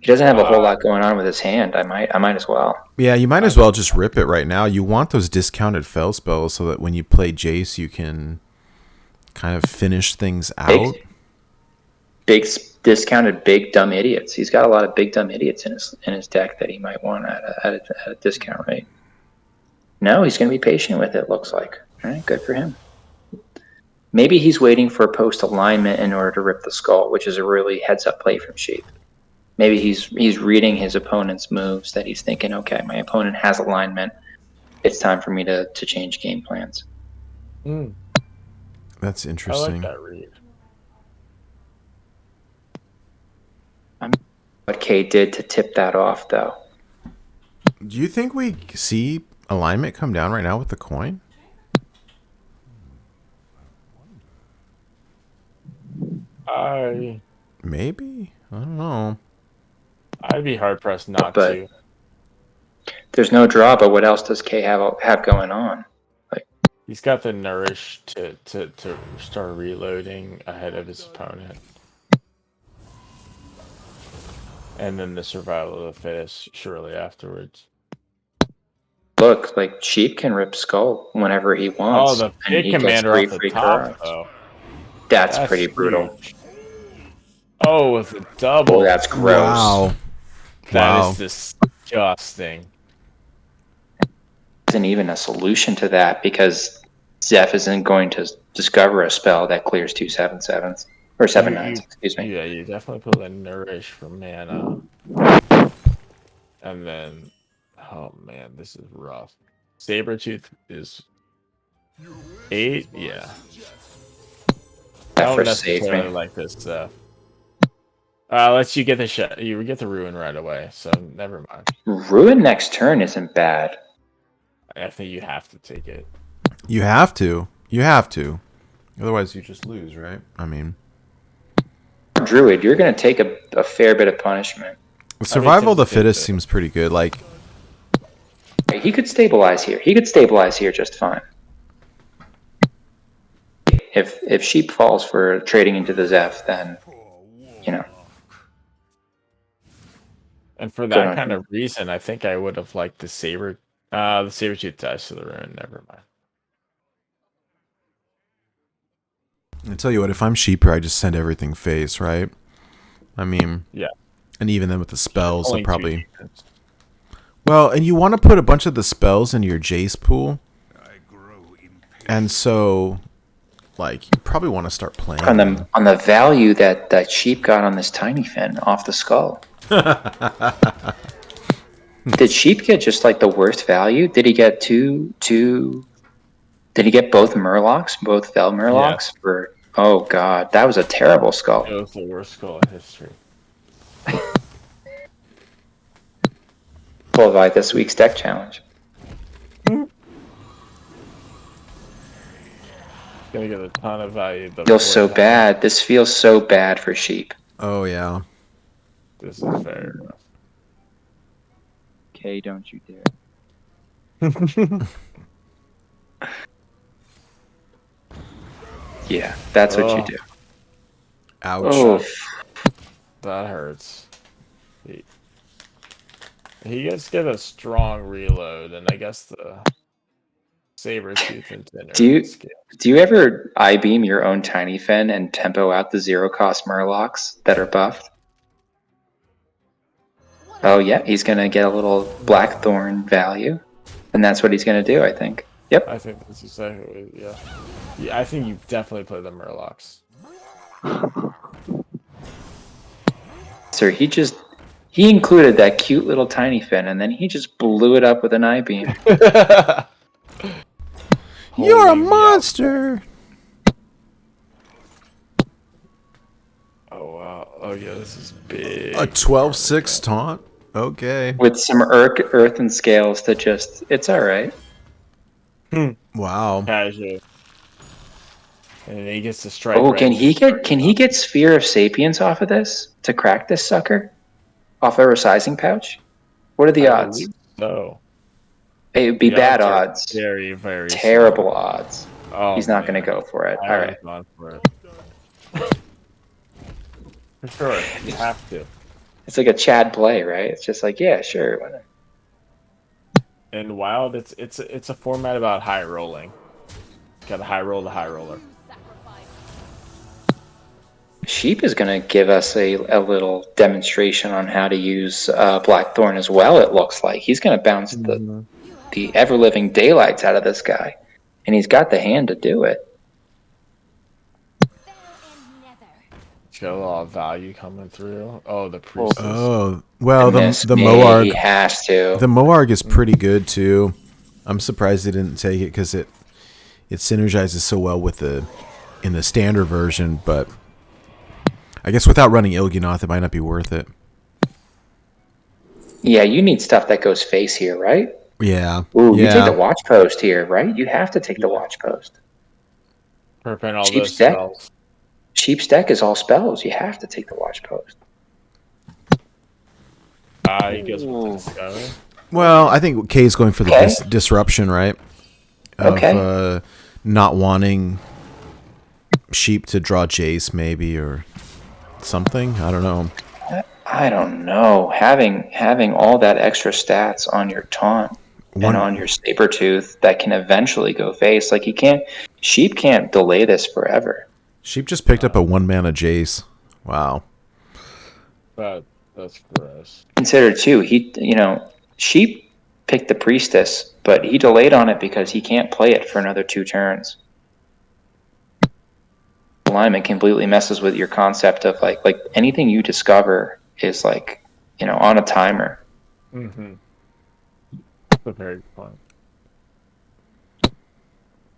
Speaker 4: He doesn't have a whole lot going on with his hand. I might as well.
Speaker 2: Yeah, you might as well just rip it right now. You want those discounted Fell spells so that when you play Jace, you can kind of finish things out.
Speaker 4: Big discounted big dumb idiots. He's got a lot of big dumb idiots in his deck that he might want at a discount rate. No, he's going to be patient with it. Looks like. All right, good for him. Maybe he's waiting for post alignment in order to rip the skull, which is a really heads up play from Sheep. Maybe he's reading his opponent's moves that he's thinking, okay, my opponent has alignment. It's time for me to change game plans.
Speaker 2: That's interesting.
Speaker 3: I like that read.
Speaker 4: What Kate did to tip that off, though.
Speaker 2: Do you think we see alignment come down right now with the coin? Maybe. I don't know.
Speaker 3: I'd be hard pressed not to.
Speaker 4: There's no draw, but what else does K have going on? Like,
Speaker 3: he's got the Nourish to start reloading ahead of his opponent. And then the Survival of the Fittest shortly afterwards.
Speaker 4: Look, like Sheep can rip Skull whenever he wants.
Speaker 3: Oh, the big commander off the top, though.
Speaker 4: That's pretty brutal.
Speaker 3: Huge. Oh, with a double.
Speaker 4: Oh, that's gross.
Speaker 2: Wow.
Speaker 3: That is disgusting.
Speaker 4: Isn't even a solution to that because Zeph isn't going to discover a spell that clears 2 7/7s or 7/9s. Excuse me.
Speaker 3: Yeah, you definitely put a nourish for mana, and then, oh man, this is rough. Sabretooth is 8. Yeah, I
Speaker 4: That
Speaker 3: don't
Speaker 4: first save
Speaker 3: necessarily
Speaker 4: me.
Speaker 3: like this stuff. Lets you get the shot. You get the ruin right away, so never mind.
Speaker 4: Ruin next turn isn't bad.
Speaker 3: I think you have to take it.
Speaker 2: You have to. You have to. Otherwise, you just lose, right? I mean,
Speaker 4: Druid, you're going to take a fair bit of punishment.
Speaker 2: survival of the fittest seems pretty good. Like,
Speaker 4: He could stabilize here. He could stabilize here just fine. If Sheep falls for trading into the Zeph, then, you know.
Speaker 3: And for that kind of reason, I think I would have liked the Sabretooth dice to the ruin. Never mind.
Speaker 2: I tell you what, if I'm Sheeper, I just send everything face, right? I mean,
Speaker 3: yeah.
Speaker 2: And even then with the spells, I'll probably. Well, and you want to put a bunch of the spells in your Jace pool, and so, like, you probably want to start playing
Speaker 4: on the value that Sheep got on this Tiny Fin off the skull. Did Sheep get just like the worst value? Did he get two? Did he get both Murlocs, both Vel Murlocs?
Speaker 3: Yeah.
Speaker 4: For oh god, that was a terrible skull.
Speaker 3: It was the worst skull in history.
Speaker 4: We'll invite this week's deck challenge.
Speaker 3: Gonna get a ton of value.
Speaker 4: Feels so bad. This feels so bad for Sheep.
Speaker 2: Oh yeah.
Speaker 3: This is fair enough.
Speaker 4: Okay, don't you dare. Yeah, that's what you do.
Speaker 2: Ouch.
Speaker 4: Oh.
Speaker 3: That hurts. He gets get a strong reload, and I guess the Sabretooth and Dinner.
Speaker 4: Do you ever I-beam your own Tiny Fin and tempo out the 0-cost Murlocs that are buffed? Oh yeah, he's gonna get a little Blackthorn value, and that's what he's gonna do, I think. Yep.
Speaker 3: I think that's exactly yeah. I think you definitely play the Murlocs.
Speaker 4: Sir, he included that cute little Tiny Fin, and then he just blew it up with an I-beam.
Speaker 2: You're a monster!
Speaker 3: Oh wow. Oh yeah, this is big.
Speaker 2: A 12-6 taunt? Okay.
Speaker 4: With some earth and scales to just... It's alright.
Speaker 2: Wow.
Speaker 3: Casual. And he gets to strike.
Speaker 4: Oh, can he get Sphere of Sapience off of this? To crack this sucker? Off a resizing pouch? What are the odds?
Speaker 3: No.
Speaker 4: It would be bad odds.
Speaker 3: Very, very
Speaker 4: terrible odds.
Speaker 3: Oh,
Speaker 4: he's not going to go for it. All right.
Speaker 3: For sure. You have to.
Speaker 4: It's like a Chad play, right? It's just like, yeah, sure. Why not?
Speaker 3: In Wild, it's a format about high rolling. Got to high roll the high roller.
Speaker 4: Sheep is going to give us a little demonstration on how to use Blackthorn as well, it looks like. He's going to bounce the ever-living daylights out of this guy. And he's got the hand to do it.
Speaker 3: He's got a lot of value coming through. Oh, the priestess.
Speaker 2: Oh, well, the
Speaker 4: Moarg. He has to.
Speaker 2: The Moarg is pretty good, too. I'm surprised they didn't take it because it synergizes so well with in the standard version, but... I guess without running Il'gynoth, it might not be worth it.
Speaker 4: Yeah, you need stuff that goes face here, right?
Speaker 2: Yeah.
Speaker 4: Ooh, you take the watch post here, right? You have to take the watch post.
Speaker 3: Prevent all those spells.
Speaker 4: Sheep's deck is all spells. You have to take the watch post.
Speaker 3: He goes with the Discovery.
Speaker 2: Well, I think Kay's going for the disruption, right?
Speaker 4: Of
Speaker 2: not wanting Sheep to draw Jace, maybe, or... something. I don't know.
Speaker 4: I don't know. Having all that extra stats on your taunt and on your Sabretooth that can eventually go face. Like Sheep can't delay this forever.
Speaker 2: Sheep just picked up a 1-mana Jace. Wow.
Speaker 3: That's gross.
Speaker 4: Consider too, Sheep picked the Priestess, but he delayed on it because he can't play it for another 2 turns. Alignment completely messes with your concept of like anything you discover is like, on a timer.
Speaker 3: Mm-hmm. That's a very good point.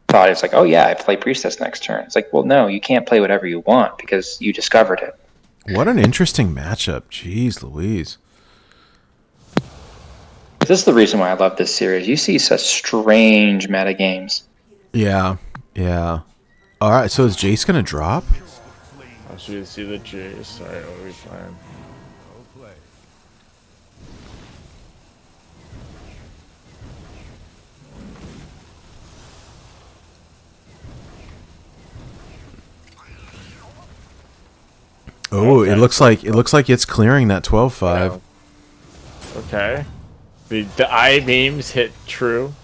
Speaker 4: Thought it's like, oh yeah, I play Priestess next turn. It's like, well, no, you can't play whatever you want because you discovered it.
Speaker 2: What an interesting matchup. Jeez Louise.
Speaker 4: This is the reason why I love this series. You see such strange meta games.
Speaker 2: Yeah. Yeah. All right. So is Jace going to drop?
Speaker 3: I should see the Jace. All right, what are we playing?
Speaker 2: Oh,
Speaker 3: Okay.
Speaker 2: it looks like it's clearing that 12-5.
Speaker 3: Okay. The eye beams hit true.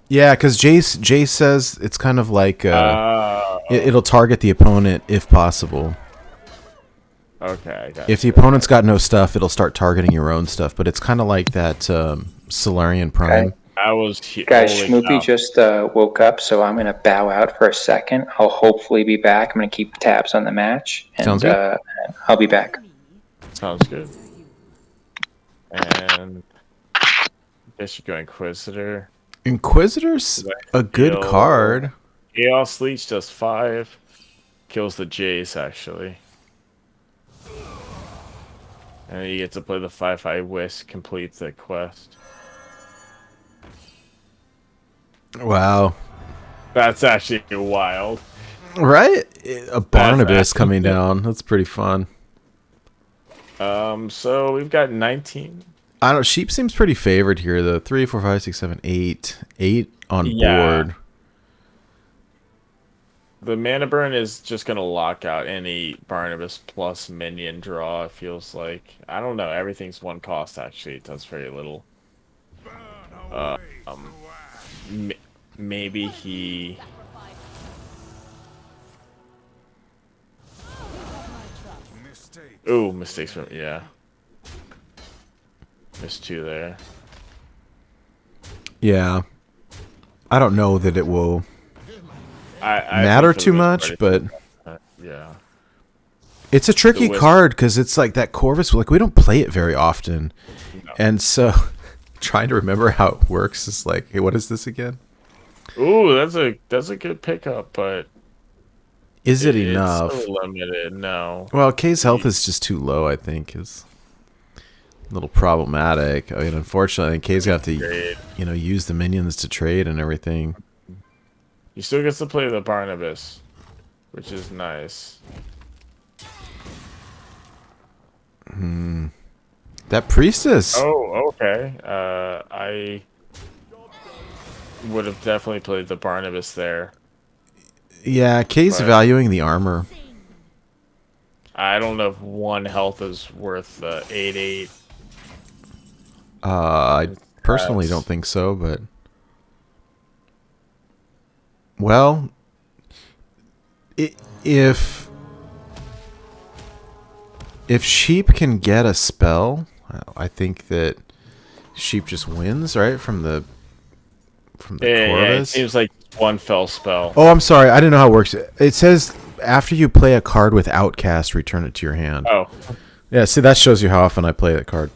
Speaker 2: Yeah, because Jace says it's kind of like it'll target the opponent if possible.
Speaker 3: Okay, I got
Speaker 2: If the
Speaker 3: you.
Speaker 2: opponent's got no stuff, it'll start targeting your own stuff. But it's kind of like that Solarian Prime.
Speaker 4: Okay.
Speaker 3: I was
Speaker 4: Guys,
Speaker 3: holy
Speaker 4: Schmoopie
Speaker 3: cow.
Speaker 4: just woke up, so I'm going to bow out for a second. I'll hopefully be back. I'm going to keep tabs on the match, and
Speaker 2: Sounds good.
Speaker 4: I'll be back.
Speaker 3: Sounds good. And I guess you go Inquisitor.
Speaker 2: Inquisitor's a good card.
Speaker 3: Chaos Leech does 5. Kills the Jace, actually. And you get to play the 5/5 Whisk, complete the quest.
Speaker 2: Wow.
Speaker 3: That's actually wild.
Speaker 2: Right? A Barnabas coming down. That's pretty fun.
Speaker 3: So we've got 19.
Speaker 2: I don't. Sheep seems pretty favored here. The 3, 4, 5, 6, 7, 8, 8 on board.
Speaker 3: The mana burn is just gonna lock out any Barnabas plus minion draw. It feels like, I don't know. Everything's 1 cost. Actually, it does very little. Maybe he. Ooh, mistakes from, yeah. Missed 2 there.
Speaker 2: Yeah. I don't know that it will
Speaker 3: I
Speaker 2: matter
Speaker 3: think for the
Speaker 2: too
Speaker 3: most
Speaker 2: much,
Speaker 3: part,
Speaker 2: but
Speaker 3: yeah.
Speaker 2: it's a tricky
Speaker 3: Wisp.
Speaker 2: card because it's like that Corvus. Like we don't play it very often, and so trying to remember how it works is like, hey, what is this again?
Speaker 3: Ooh, that's a good pickup, but
Speaker 2: Is it enough?
Speaker 3: It's so limited. No.
Speaker 2: Well, K's health is just too low. I think is a little problematic. I mean, unfortunately, K's got to
Speaker 3: Trade.
Speaker 2: use the minions to trade and everything.
Speaker 3: He still gets to play the Barnabas, which is nice.
Speaker 2: That priestess.
Speaker 3: Oh, okay. I would have definitely played the Barnabas there.
Speaker 2: Yeah, K's
Speaker 3: But-
Speaker 2: valuing the armor.
Speaker 3: I don't know if 1 health is worth 8/8.
Speaker 2: I personally don't think so, but well, if Sheep can get a spell, I think that Sheep just wins, right? From the
Speaker 3: Yeah, it
Speaker 2: Corvus.
Speaker 3: seems like 1 fell spell.
Speaker 2: Oh, I'm sorry. I didn't know how it works. It says after you play a card with Outcast, return it to your hand.
Speaker 3: Oh,
Speaker 2: Yeah, see, that shows you how often I play that card.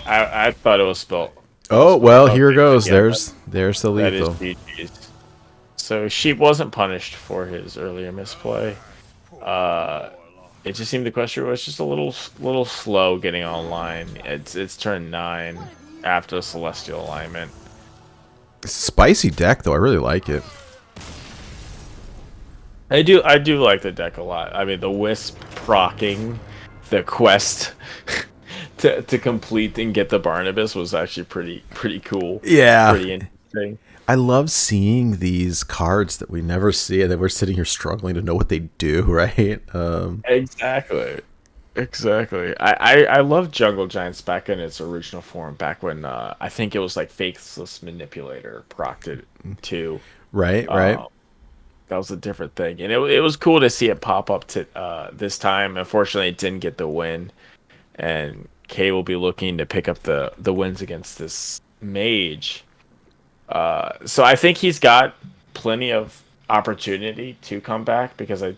Speaker 3: I thought it was spelled.
Speaker 2: Oh, well,
Speaker 3: Okay,
Speaker 2: here goes.
Speaker 3: yeah,
Speaker 2: There's the
Speaker 3: That is
Speaker 2: lethal.
Speaker 3: GG's. So Sheep wasn't punished for his earlier misplay. It just seemed the question was just a little slow getting online. It's turn 9 after the Celestial alignment.
Speaker 2: It's a spicy deck, though. I really like it.
Speaker 3: I do like the deck a lot. I mean, the Wisp procking the quest to complete and get the Barnabas was actually pretty cool.
Speaker 2: Yeah.
Speaker 3: Pretty interesting.
Speaker 2: I love seeing these cards that we never see and that we're sitting here struggling to know what they do, right?
Speaker 3: Exactly. I love Jungle Giants back in its original form, back when I think it was like Faithless Manipulator procced it too.
Speaker 2: Right.
Speaker 3: That was a different thing, and it was cool to see it pop up to this time. Unfortunately, it didn't get the win, and K will be looking to pick up the wins against this Mage. So I think he's got plenty of opportunity to come back because I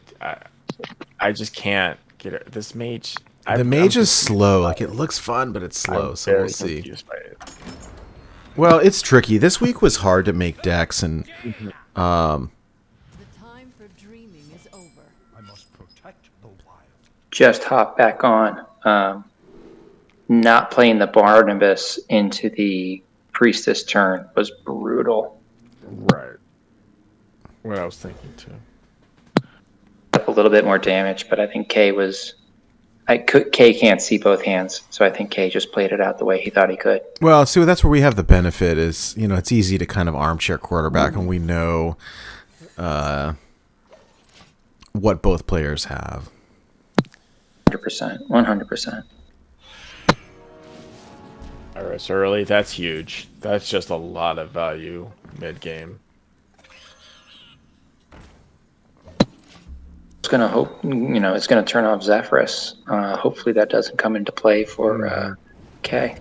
Speaker 3: just can't get it. This Mage.
Speaker 2: The Mage is slow. Like, it looks fun, but it's slow.
Speaker 3: I'm
Speaker 2: So we'll
Speaker 3: very
Speaker 2: see.
Speaker 3: confused by it.
Speaker 2: Well, it's tricky. This week was hard to make decks, and
Speaker 5: The time for dreaming is over.
Speaker 6: I must protect the wild.
Speaker 4: Just hop back on. Not playing the Barnabas into the Priestess turn was brutal.
Speaker 3: Right. What I was thinking too.
Speaker 4: A little bit more damage, but I think K can't see both hands, so I think K just played it out the way he thought he could.
Speaker 2: well, see, that's where we have the benefit is, it's easy to kind of armchair quarterback, and we know what both players have.
Speaker 4: 100%.
Speaker 3: All right, so early. That's huge. That's just a lot of value mid game.
Speaker 4: It's gonna hope it's gonna turn off Zephyrus. Hopefully that doesn't come into play for K.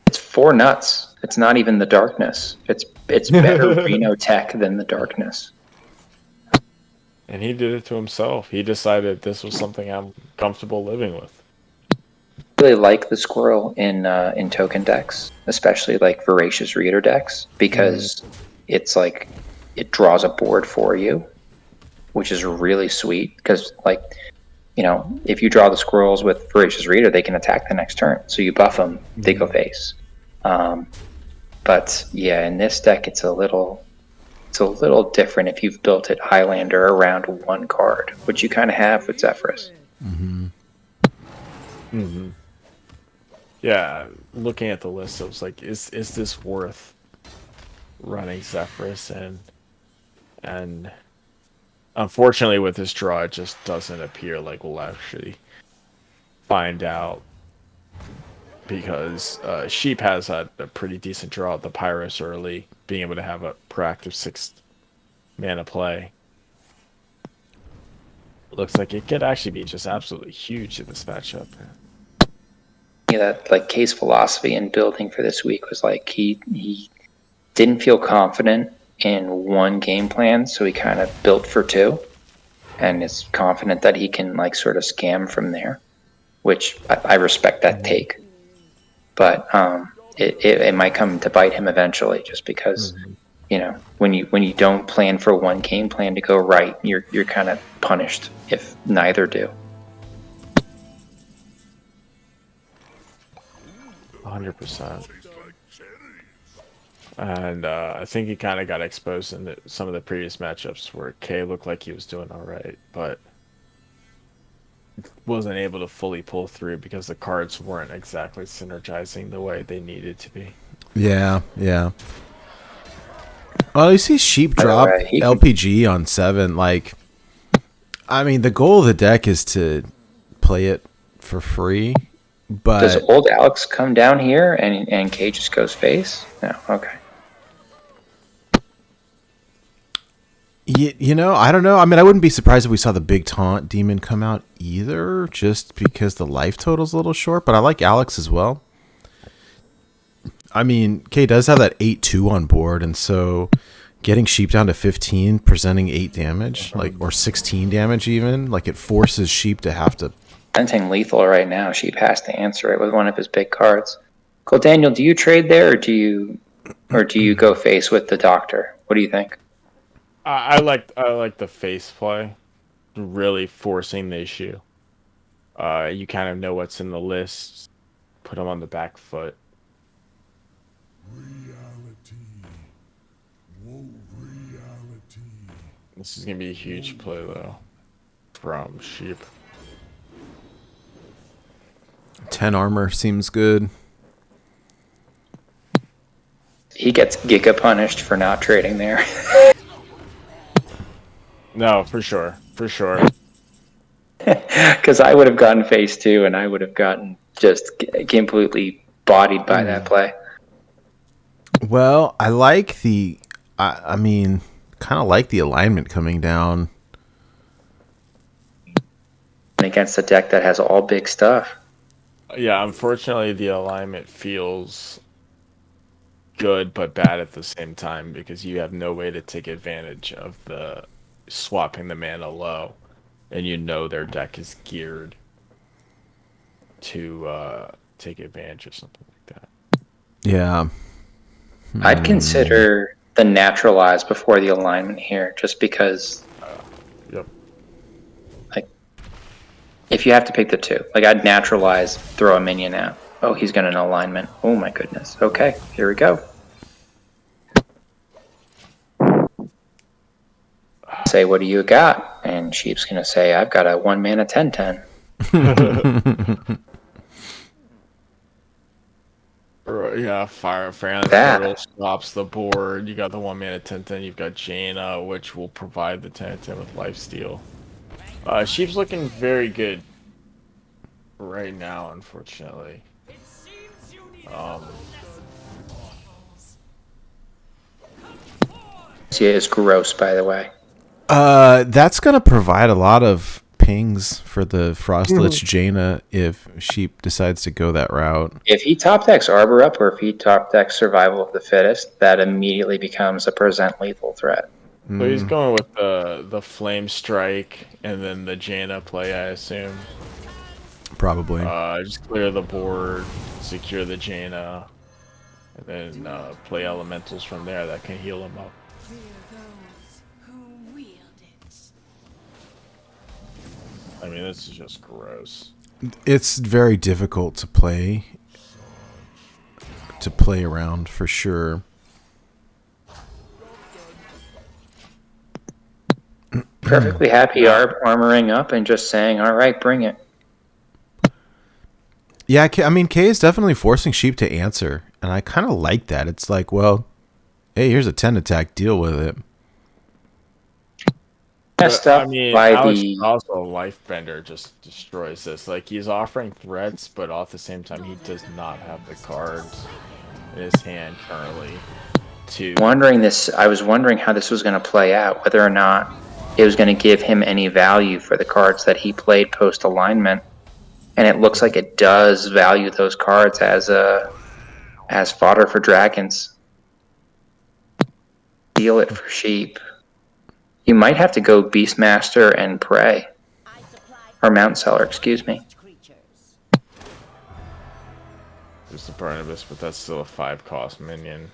Speaker 4: It's 4 nuts. It's not even the darkness. It's better Reno tech than the darkness.
Speaker 3: And he did it to himself. He decided this was something I'm comfortable living with.
Speaker 4: I really like the squirrel in token decks, especially like Voracious Reader decks, because it's like it draws a board for you, which is really sweet. Because if you draw the squirrels with Voracious Reader, they can attack the next turn. So you buff them, they go face. But yeah, in this deck, it's a little different if you've built it Highlander around 1 card, which you kind of have with Zephyrus.
Speaker 3: Yeah, looking at the list, I was like, is this worth running Zephyrus? And unfortunately with this draw, it just doesn't appear like we'll actually find out, because Sheep has had a pretty decent draw at the Pyrus early, being able to have a proactive 6 mana play. Looks like it could actually be just absolutely huge in this matchup.
Speaker 4: Yeah, that like K's philosophy in building for this week was like he didn't feel confident in 1 game plan, so he kind of built for 2, and is confident that he can like sort of scam from there, which I respect that take. But it might come to bite him eventually, just because when you don't plan for 1 game plan to go right, you're kind of punished if neither do.
Speaker 3: 100%. And I think he kind of got exposed in some of the previous matchups where K looked like he was doing all right, but wasn't able to fully pull through because the cards weren't exactly synergizing the way they needed to be.
Speaker 2: Yeah. Well, you see Sheep drop LPG on 7. Like, I mean, the goal of the deck is to play it for free. But
Speaker 4: does old Alex come down here and K just goes face? No, okay.
Speaker 2: I don't know. I mean, I wouldn't be surprised if we saw the big taunt demon come out either, just because the life total's a little short. But I like Alex as well. I mean, K does have that 8-2 on board, and so getting Sheep down to 15, presenting 8 damage, or 16 damage even, like it forces Sheep to have to.
Speaker 4: Presenting lethal right now. Sheep has to answer it with one of his big cards. GulDaniel, do you trade there, or do you go face with the Doctor? What do you think?
Speaker 3: I like the face play, really forcing the issue. You kind of know what's in the list, put them on the back foot. This is gonna be a huge play though, from Sheep.
Speaker 2: 10 armor seems good.
Speaker 4: He gets Giga punished for not trading there.
Speaker 3: No, for sure.
Speaker 4: Because I would have gotten face 2, and I would have gotten just completely bodied by that play.
Speaker 2: Well, I like I mean, kind of like the alignment coming down.
Speaker 4: against a deck that has all big stuff.
Speaker 3: Yeah, unfortunately, the alignment feels good but bad at the same time because you have no way to take advantage of the swapping the mana low, and you know their deck is geared to take advantage of something like that.
Speaker 2: Yeah.
Speaker 4: I'd consider the naturalize before the alignment here, just because
Speaker 3: Yep.
Speaker 4: like if you have to pick the two, like I'd naturalize, throw a minion out. Oh, he's got an alignment. Oh my goodness. Okay, here we go. Say, what do you got? And Sheep's gonna say, I've got a 1 mana 10/10.
Speaker 3: Yeah, Fire Phantom
Speaker 4: That.
Speaker 3: Portal stops the board. You got the 1 mana 10/10. You've got Jaina, which will provide the 10/10 with lifesteal. Sheep's looking very good right now, unfortunately.
Speaker 4: She is gross, by the way.
Speaker 2: That's gonna provide a lot of pings for the Frostlich Jaina if Sheep decides to go that route.
Speaker 4: If he top decks Arbor up or if he top decks Survival of the Fittest, that immediately becomes a present lethal threat.
Speaker 3: So he's going with the Flame Strike and then the Jaina play, I assume.
Speaker 2: Probably.
Speaker 3: Just clear the board, secure the Jaina, and then play elementals from there that can heal him up. I mean, this is just gross.
Speaker 2: It's very difficult to play around for sure.
Speaker 4: Perfectly happy armoring up and just saying, all right, bring it.
Speaker 2: Yeah, I mean, K is definitely forcing Sheep to answer, and I kind of like that. It's like, well, hey, here's a 10 attack, deal with it.
Speaker 4: Messed up
Speaker 3: I mean,
Speaker 4: by
Speaker 3: Alex
Speaker 4: the...
Speaker 3: also Lifebender just destroys this. Like, he's offering threats, but at the same time, he does not have the cards in his hand currently to...
Speaker 4: I was wondering how this was going to play out, whether or not it was going to give him any value for the cards that he played post-alignment. And it looks like it does value those cards as fodder for dragons. Deal it for Sheep. You might have to go Beastmaster and Prey. Or Mount Seller, excuse me.
Speaker 3: There's the Barnabas, but that's still a 5-cost minion.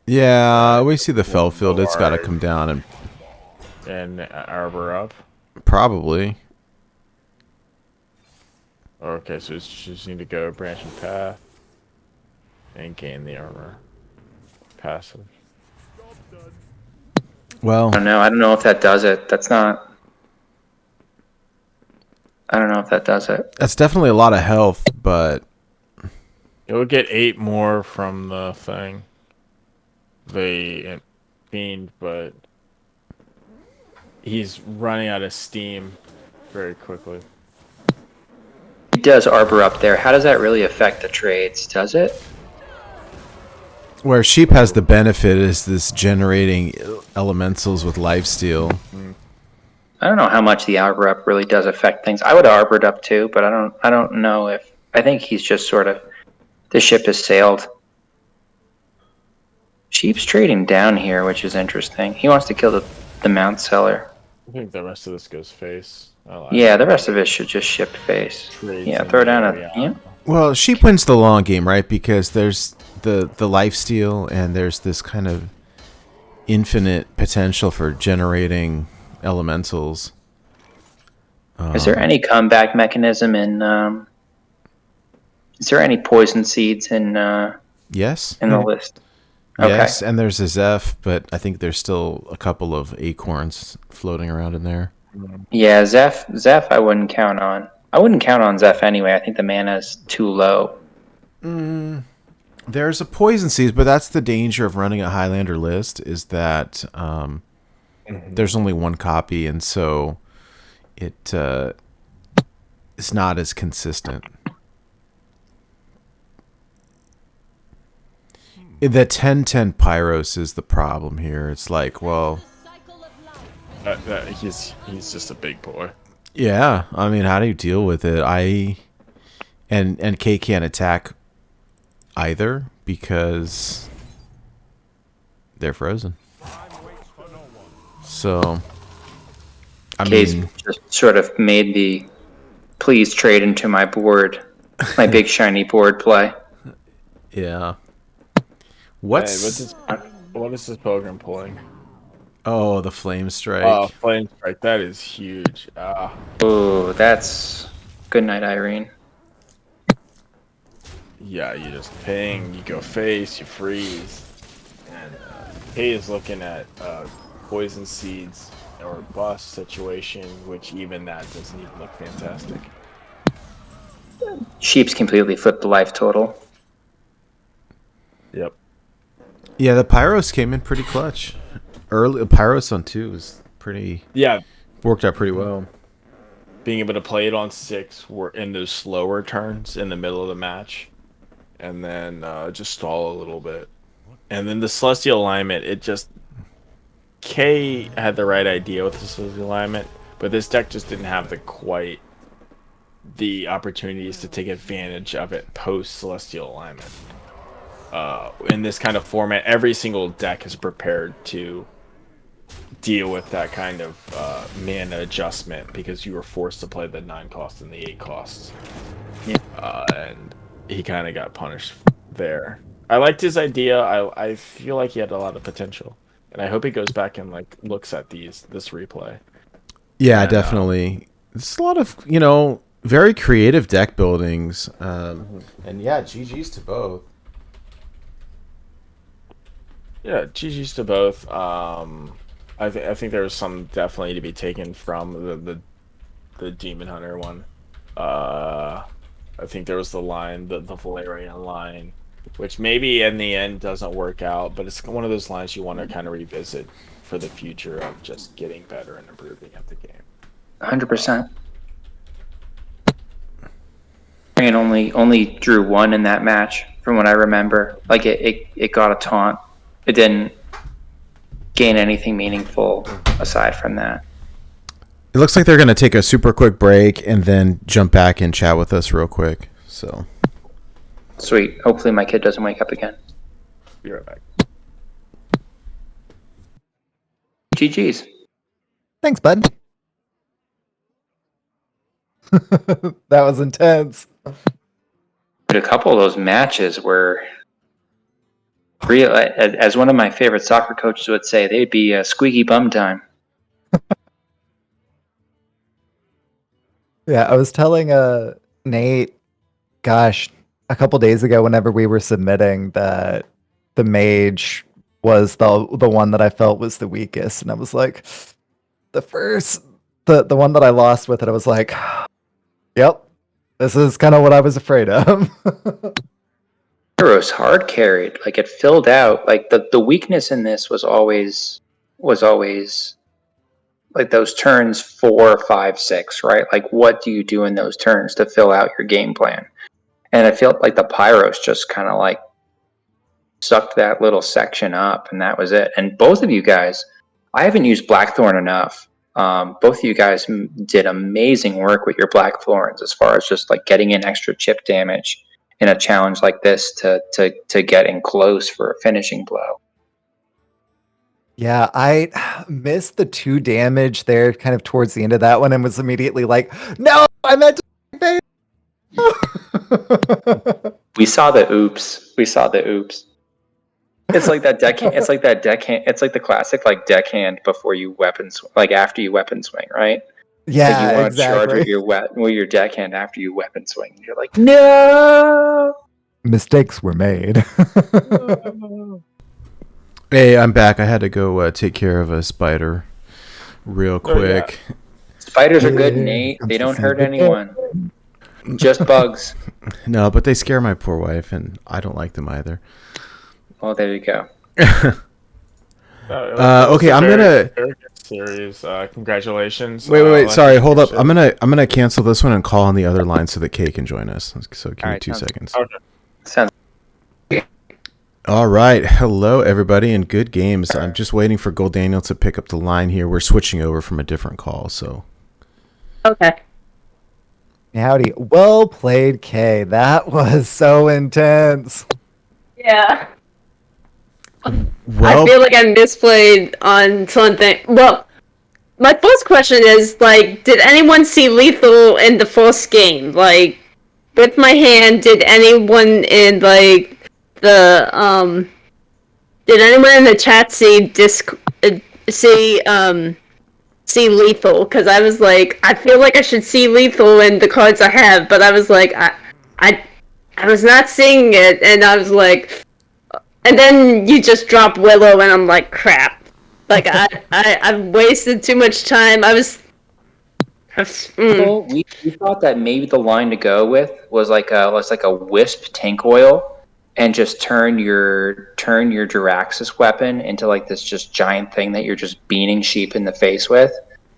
Speaker 2: Yeah, we see the Fellfield. It's got to come down
Speaker 3: And Arbor up?
Speaker 2: probably.
Speaker 3: Okay, so it's just need to go Branching Path and gain the armor. Passive.
Speaker 2: Well,
Speaker 4: I don't know. I don't know if that does it. That's not... I don't know if that does it.
Speaker 2: that's definitely a lot of health, but
Speaker 3: You'll get 8 more from the thing. The Fiend, but he's running out of steam very quickly.
Speaker 4: He does Arbor up there. How does that really affect the trades? Does it?
Speaker 2: where Sheep has the benefit is this generating elementals with lifesteal.
Speaker 4: I don't know how much the Arbor up really does affect things. I would have Arbored up too, but I don't know if... I think he's just sort of... The ship has sailed. Sheep's trading down here, which is interesting. He wants to kill the Mount Seller.
Speaker 3: I think the rest of this goes face.
Speaker 4: Yeah, the rest of it should just ship face.
Speaker 3: Trades
Speaker 4: Yeah,
Speaker 3: in
Speaker 4: throw down
Speaker 3: there,
Speaker 4: a... Yeah.
Speaker 2: Well, Sheep wins the long game, right? Because there's the lifesteal and there's this kind of infinite potential for generating elementals.
Speaker 4: Is there any comeback mechanism in... is there any poison seeds in
Speaker 2: Yes.
Speaker 4: the list? Okay.
Speaker 2: Yes, and there's a Zeph, but I think there's still a couple of acorns floating around in there.
Speaker 4: Yeah, Zeph I wouldn't count on. I wouldn't count on Zeph anyway. I think the mana's too low.
Speaker 2: There's a poison seeds, but that's the danger of running a Highlander list, is that there's only one copy, and so it is not as consistent. The 10/10 Pyros is the problem here. It's like, well,
Speaker 3: He's just a big boy.
Speaker 2: Yeah, I mean, how do you deal with it? And K can't attack either because they're frozen. So, I
Speaker 4: K's
Speaker 2: mean,
Speaker 4: just sort of made the please trade into my board, my big shiny board play.
Speaker 2: yeah.
Speaker 3: Hey,
Speaker 2: What's
Speaker 3: what is this program pulling?
Speaker 2: oh, the flame
Speaker 3: Oh,
Speaker 2: strike?
Speaker 3: flame strike. That is huge.
Speaker 4: Oh, that's good night, Irene.
Speaker 3: Yeah, you just ping, you go face, you freeze. And K is looking at poison seeds or bust situation, which even that doesn't even look fantastic.
Speaker 4: Sheep's completely flipped the life total.
Speaker 3: Yep.
Speaker 2: Yeah, the Pyros came in pretty clutch. Early Pyros on 2 was pretty
Speaker 3: Yeah,
Speaker 2: worked out pretty well.
Speaker 3: being able to play it on 6 were in those slower turns in the middle of the match, and then just stall a little bit. And then the Celestial Alignment, it just... K had the right idea with the Celestial Alignment, but this deck just didn't have the opportunities to take advantage of it post Celestial Alignment. In this kind of format, every single deck is prepared to deal with that kind of mana adjustment because you were forced to play the 9 cost and the 8 costs.
Speaker 4: Yeah.
Speaker 3: And he kind of got punished there. I liked his idea. I feel like he had a lot of potential, and I hope he goes back and like looks at this replay.
Speaker 2: Yeah,
Speaker 3: And,
Speaker 2: definitely. There's a lot of, very creative deck buildings. And yeah, GG's to both.
Speaker 3: Yeah, GG's to both. I think there was some definitely to be taken from the Demon Hunter one. I think there was the Valerian line, which maybe in the end doesn't work out, but it's one of those lines you want to kind of revisit for the future of just getting better and improving at the game.
Speaker 4: 100%. And only drew 1 in that match, from what I remember. Like it got a taunt. It didn't gain anything meaningful aside from that.
Speaker 2: It looks like they're going to take a super quick break and then jump back and chat with us real quick. So,
Speaker 4: Sweet. Hopefully my kid doesn't wake up again.
Speaker 3: Be right back.
Speaker 4: GG's.
Speaker 7: Thanks, bud. That was intense.
Speaker 4: But a couple of those matches were real. As one of my favorite soccer coaches would say, they'd be squeaky bum time.
Speaker 7: Yeah, I was telling Nate, gosh, a couple days ago, whenever we were submitting, that the Mage was the one that I felt was the weakest, and I was like, the one that I lost with it, I was like, yep, this is kind of what I was afraid of.
Speaker 4: Heroes hard carried. Like it filled out. Like the weakness in this was always like those turns 4, 5, 6, right? Like what do you do in those turns to fill out your game plan? And I felt like the Pyros just kind of like sucked that little section up, and that was it. And both of you guys, I haven't used Blackthorn enough. Both of you guys did amazing work with your Blackthorns as far as just like getting in extra chip damage in a challenge like this to getting close for a finishing blow.
Speaker 7: Yeah, I missed the 2 damage there kind of towards the end of that one and was immediately like, no, I meant to.
Speaker 4: We saw the oops. It's like that deckhand. It's like that deckhand. It's like the classic like deckhand before you weapon like after you weapon swing, right?
Speaker 7: Yeah,
Speaker 4: like you want
Speaker 7: exactly.
Speaker 4: to charge with your deckhand after you weapon swing. You're like, no.
Speaker 7: Mistakes were made.
Speaker 2: hey, I'm back. I had to go take care of a spider real quick.
Speaker 4: Yeah. Spiders are good, Nate. They don't hurt anyone. Just bugs.
Speaker 2: No, but they scare my poor wife, and I don't like them either.
Speaker 4: Well, there you go.
Speaker 2: Okay, I'm gonna.
Speaker 3: Very good series. Congratulations.
Speaker 2: Wait. Sorry, hold up. I'm gonna cancel this one and call on the other line so that Kay can join us. So give me 2 seconds.
Speaker 3: Okay.
Speaker 4: Sounds.
Speaker 2: All right, hello everybody, and good games. I'm just waiting for GulDaniel to pick up the line here. We're switching over from a different call, so
Speaker 8: Okay.
Speaker 7: Howdy. Well played, Kay. That was so intense.
Speaker 8: Yeah.
Speaker 2: Well,
Speaker 8: I feel like I misplayed on something. Well, my first question is, like, did anyone see Lethal in the first game? Like, with my hand, did anyone in, like, did anyone in the chat see Lethal? Because I was like, I feel like I should see Lethal in the cards I have, but I was like, I was not seeing it, and I was like, and then you just drop Willow, and I'm like, crap. Like, I've wasted too much time.
Speaker 4: Well, we thought that maybe the line to go with was like a wisp tank oil, and just turn your Jiraxis weapon into like this just giant thing that you're just beating sheep in the face with.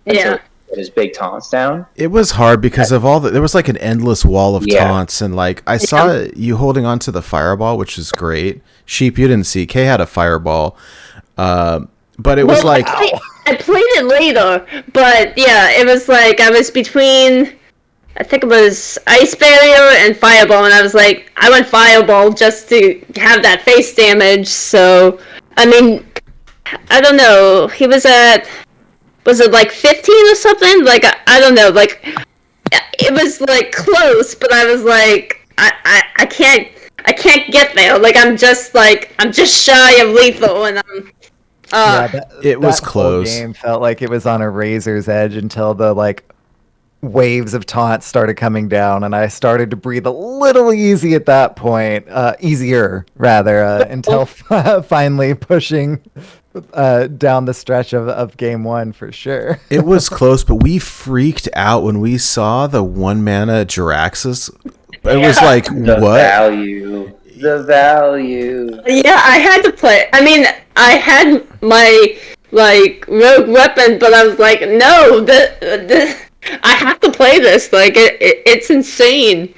Speaker 8: Yeah.
Speaker 4: Get his big taunts down.
Speaker 2: it was hard because of there was like an endless wall of taunts, and like I saw you holding on to the fireball, which is great. Sheep, you didn't see. Kay had a fireball, but it was like
Speaker 8: I played it later, but yeah, it was like I was between, I think it was Ice Barrier and Fireball, and I was like, I went Fireball just to have that face damage. So, I mean, I don't know. He was at, was it like 15 or something? Like, I don't know. Like, it was like close, but I was like, I can't get there. Like, I'm just shy of Lethal, and I'm.
Speaker 2: it was
Speaker 7: that whole
Speaker 2: close.
Speaker 7: Game felt like it was on a razor's edge until the like waves of taunts started coming down, and I started to breathe a little easy at that point. Easier rather, until finally pushing down the stretch of game one for sure.
Speaker 2: It was close, but we freaked out when we saw the 1-mana Jiraxis. It was like,
Speaker 4: The
Speaker 2: what?
Speaker 4: value.
Speaker 8: Yeah, I had to play. I mean, I had my like rogue weapon, but I was like, no, I have to play this. Like, it's insane.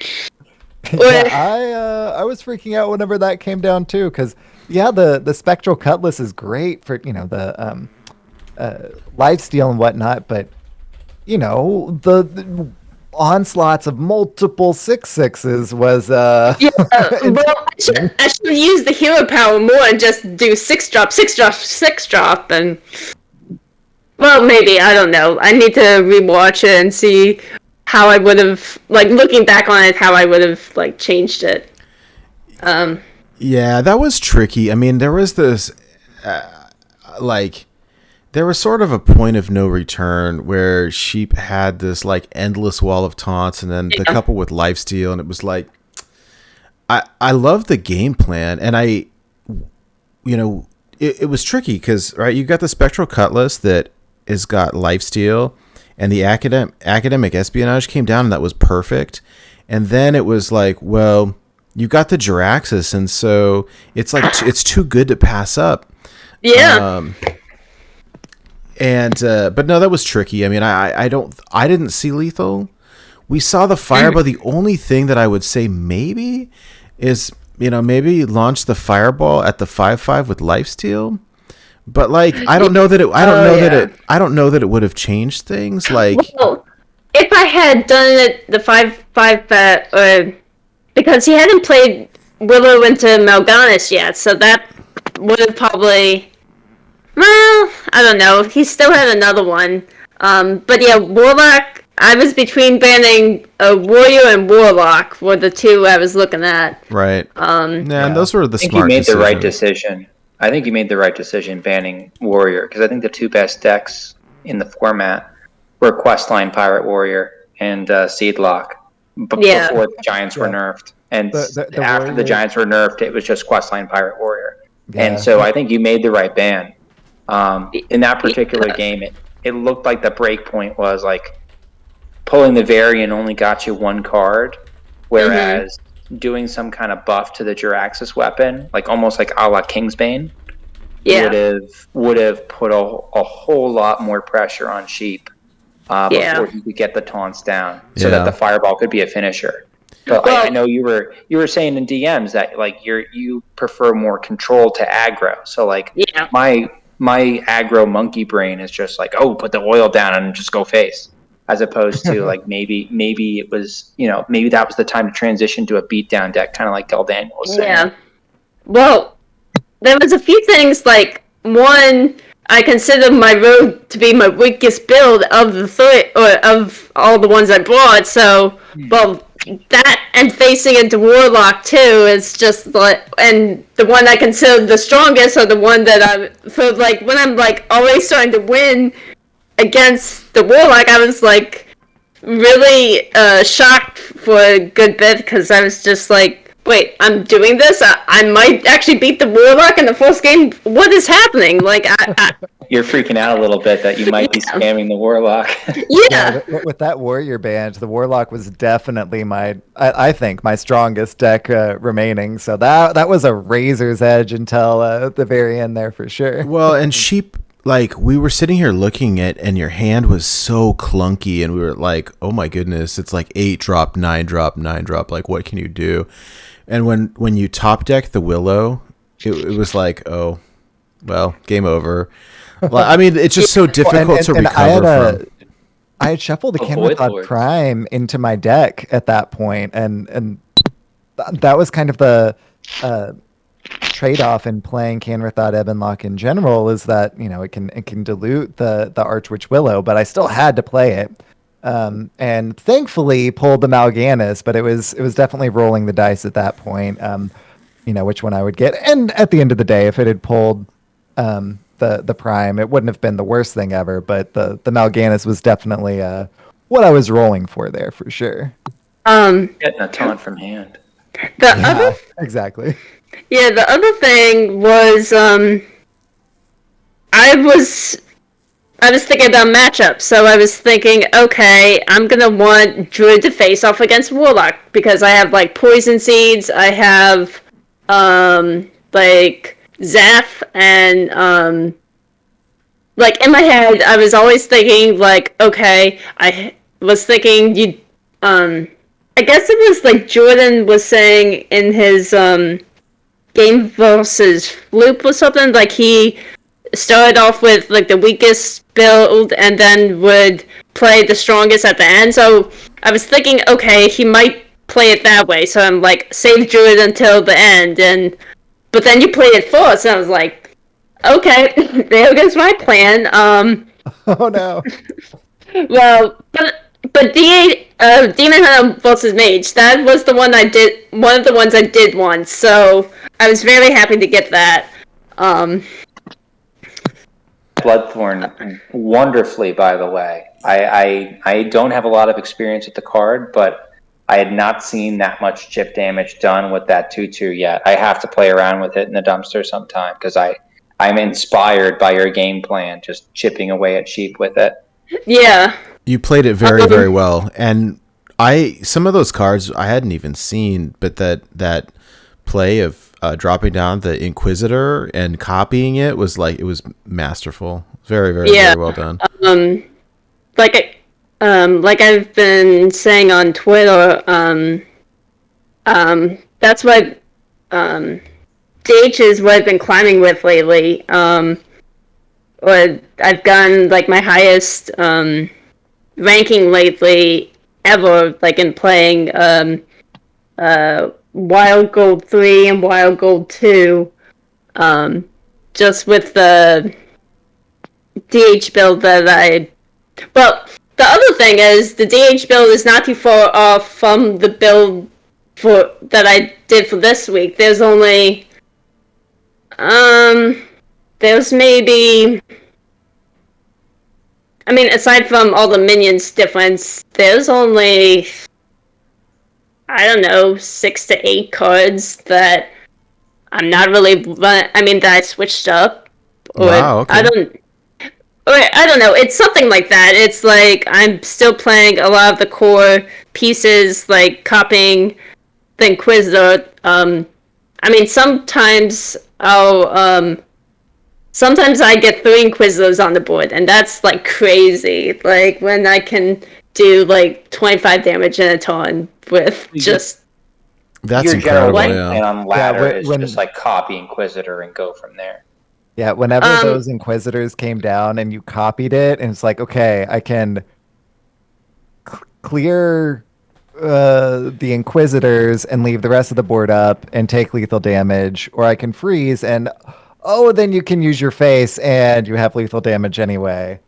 Speaker 7: Yeah, I was freaking out whenever that came down too, because the spectral cutlass is great for the lifesteal and whatnot, but the onslaughts of multiple 6/6s was
Speaker 8: Yeah, well, I should use the hero power more and just do 6-drop, 6-drop, 6-drop, and well, maybe, I don't know. I need to rewatch it and see how I would have, like, looking back on it, how I would have like changed it.
Speaker 2: Yeah, that was tricky. I mean, there was this there was sort of a point of no return where Sheep had this like endless wall of taunts, and then the couple with lifesteal, and it was like, I love the game plan, and it was tricky because, right, you got the spectral cutlass that has got lifesteal, and the academic espionage came down, and that was perfect. And then it was like, well, you got the Jiraxis, and so it's like it's too good to pass up.
Speaker 8: Yeah.
Speaker 2: But no, that was tricky. I mean, I didn't see Lethal. We saw the fireball. The only thing that I would say maybe is, maybe launch the fireball at the 5/5 with lifesteal. But like, I don't know that it would have changed things. Like,
Speaker 8: well, if I had done it the 5/5, because he hadn't played Willow into Mal'Ganis yet, so that would have probably. Well, I don't know. He still had another one. But yeah, Warlock. I was between banning Warrior and Warlock were the two I was looking at.
Speaker 2: Right. And those were the
Speaker 4: I think
Speaker 2: smart
Speaker 4: you made
Speaker 2: decisions.
Speaker 4: the right decision. I think you made the right decision banning Warrior, because I think the two best decks in the format were Questline Pirate Warrior and Seedlock before the Giants were nerfed. And after the Giants were nerfed, it was just Questline Pirate Warrior. Yeah. And so I think you made the right ban. In that particular game, it looked like the break point was like pulling the variant only got you one card, whereas doing some kind of buff to the Jiraxis weapon, like almost like a la Kingsbane, would have put a whole lot more pressure on Sheep before he could get the taunts down, so that the fireball could be a finisher. So I know you were saying in DMs that like you prefer more control to aggro. So like my aggro monkey brain is just like, oh, put the oil down and just go face. as opposed to like maybe it was, maybe that was the time to transition to a beatdown deck, kind of like GulDaniel was saying.
Speaker 8: Yeah. Well, there was a few things, like, one, I consider my rogue to be my weakest build of the three, or of all the ones I brought, so, well, that and facing into Warlock too is just like, and the one I consider the strongest, or the one that I feel like when I'm like always starting to win against the Warlock, I was like really shocked for a good bit, because I was just like, wait, I'm doing this? I might actually beat the Warlock in the first game? What is happening? Like,
Speaker 4: You're freaking out a little bit that you might be spamming the Warlock.
Speaker 8: Yeah.
Speaker 7: With that Warrior Band, the Warlock was definitely I think, my strongest deck remaining. So that was a razor's edge until the very end there for sure.
Speaker 2: Well, and Sheep, like, we were sitting here looking at, and your hand was so clunky, and we were like, oh my goodness, it's like 8 drop, 9 drop, 9 drop. Like, what can you do? And when you top deck the Willow, it was like, oh, well, game over. Well, I mean, it's just so difficult to recover from.
Speaker 7: I had shuffled a
Speaker 4: Void
Speaker 7: Canrathod
Speaker 4: Lord.
Speaker 7: Prime into my deck at that point, and that was kind of the trade-off in playing Canrathod Ebonlock in general, is that it can dilute the Archwitch Willow, but I still had to play it. And thankfully pulled the Mal'Ganis, but it was definitely rolling the dice at that point, which one I would get. And at the end of the day, if it had pulled the Prime, it wouldn't have been the worst thing ever, but the Mal'Ganis was definitely what I was rolling for there for sure.
Speaker 4: Getting a ton from hand.
Speaker 7: Exactly.
Speaker 8: Yeah, the other thing was, I was thinking about matchups, so I was thinking, okay, I'm gonna want Druid to face off against Warlock, because I have, like, Poison Seeds, I have, like, Zeph, and, like, in my head, I was always thinking, like, okay, I was thinking I guess it was, like, Jordan was saying in his, Game versus Floop or something, like, he started off with like the weakest build and then would play the strongest at the end. So I was thinking, okay, he might play it that way. So I'm like, save Druid until the end. But then you play it first, and I was like, okay, there goes my plan.
Speaker 7: Oh no.
Speaker 8: Well, but Demon Hunter versus Mage, that was the one one of the ones I did once. So I was very happy to get that.
Speaker 4: Bloodthorn wonderfully, by the way. I don't have a lot of experience with the card, but I had not seen that much chip damage done with that 2/2 yet. I have to play around with it in the dumpster sometime, because I'm inspired by your game plan, just chipping away at sheep with it.
Speaker 8: Yeah.
Speaker 2: You played it very, very well. And some of those cards I hadn't even seen, but that play of dropping down the Inquisitor and copying it was like, it was masterful. Very, very, very well done.
Speaker 8: Like I've been saying on Twitter, that's what DH is what I've been climbing with lately. Or I've gotten like my highest ranking lately ever, like in playing Wild Gold 3 and Wild Gold 2, just with the DH build that well, the other thing is the DH build is not too far off from the build that I did for this week. There's only there's maybe, I mean, aside from all the minions difference, there's only, I don't know, 6 to 8 cards that I'm not really that I switched up. Or
Speaker 2: wow, okay.
Speaker 8: I don't know. It's something like that. It's like I'm still playing a lot of the core pieces, like copying the Inquisitor. Sometimes sometimes I get 3 Inquisitors on the board, and that's like crazy. Like when I can do like 25 damage in a turn with just.
Speaker 2: That's
Speaker 4: your
Speaker 2: incredible.
Speaker 4: general plan on ladder is
Speaker 7: when-
Speaker 4: just like copy Inquisitor and go from there.
Speaker 7: Yeah, whenever those Inquisitors came down and you copied it, and it's like, okay, I can clear the Inquisitors and leave the rest of the board up and take lethal damage, or I can freeze and then you can use your face and you have lethal damage anyway.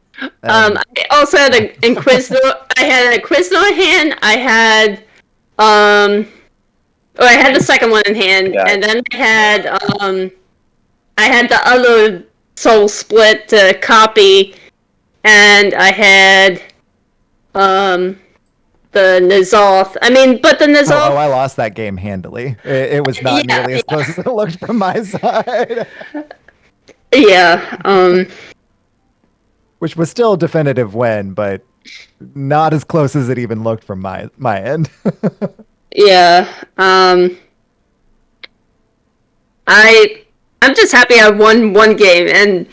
Speaker 8: I also had an Inquisitor. I had an Inquisitor in hand. I had I had the second one in hand, and then I had the other Soul Split to copy, and I had the N'Zoth. I mean, but the N'Zoth.
Speaker 7: I lost that game handily. It was not nearly as close as it looked from my side.
Speaker 8: Yeah.
Speaker 7: Which was still a definitive win, but not as close as it even looked from my end.
Speaker 8: Yeah. I'm just happy I won one game, and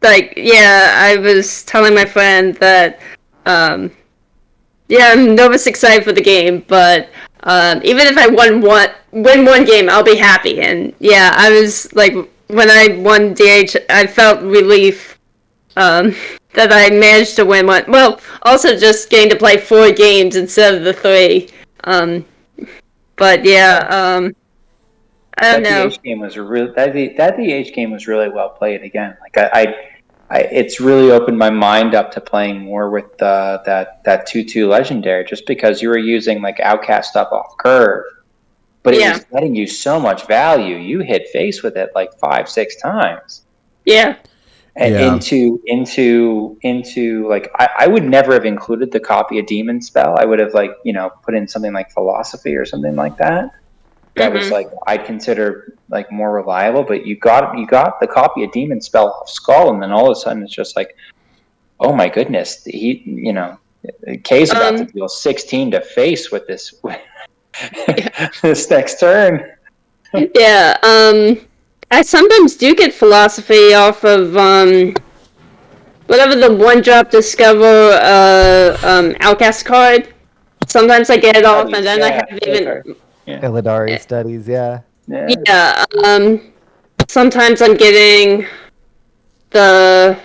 Speaker 8: I was telling my friend that I'm nervous excited for the game, but even if I win one game, I'll be happy. And yeah, I was like, when I won DH, I felt relief that I managed to win one. Well, also just getting to play 4 games instead of the 3. But yeah, I don't know.
Speaker 4: DH game was that DH game was really well played again. Like it's really opened my mind up to playing more with that 2/2 legendary, just because you were using like outcast stuff off curve, but it was letting you so much value. You hit face with it like 5-6 times.
Speaker 8: Yeah.
Speaker 4: Into like I would never have included the copy a demon spell. I would have put in something like philosophy or something like that. That was like I'd consider like more reliable, but you got the copy a demon spell off Skull, and then all of a sudden it's just like, oh my goodness, Kay's about to deal 16 to face with this this next turn.
Speaker 8: Yeah. I sometimes do get philosophy off of whatever the 1-drop discover outcast card. Sometimes I get it off, and then I have even
Speaker 7: Illidari studies, yeah.
Speaker 8: Sometimes I'm getting the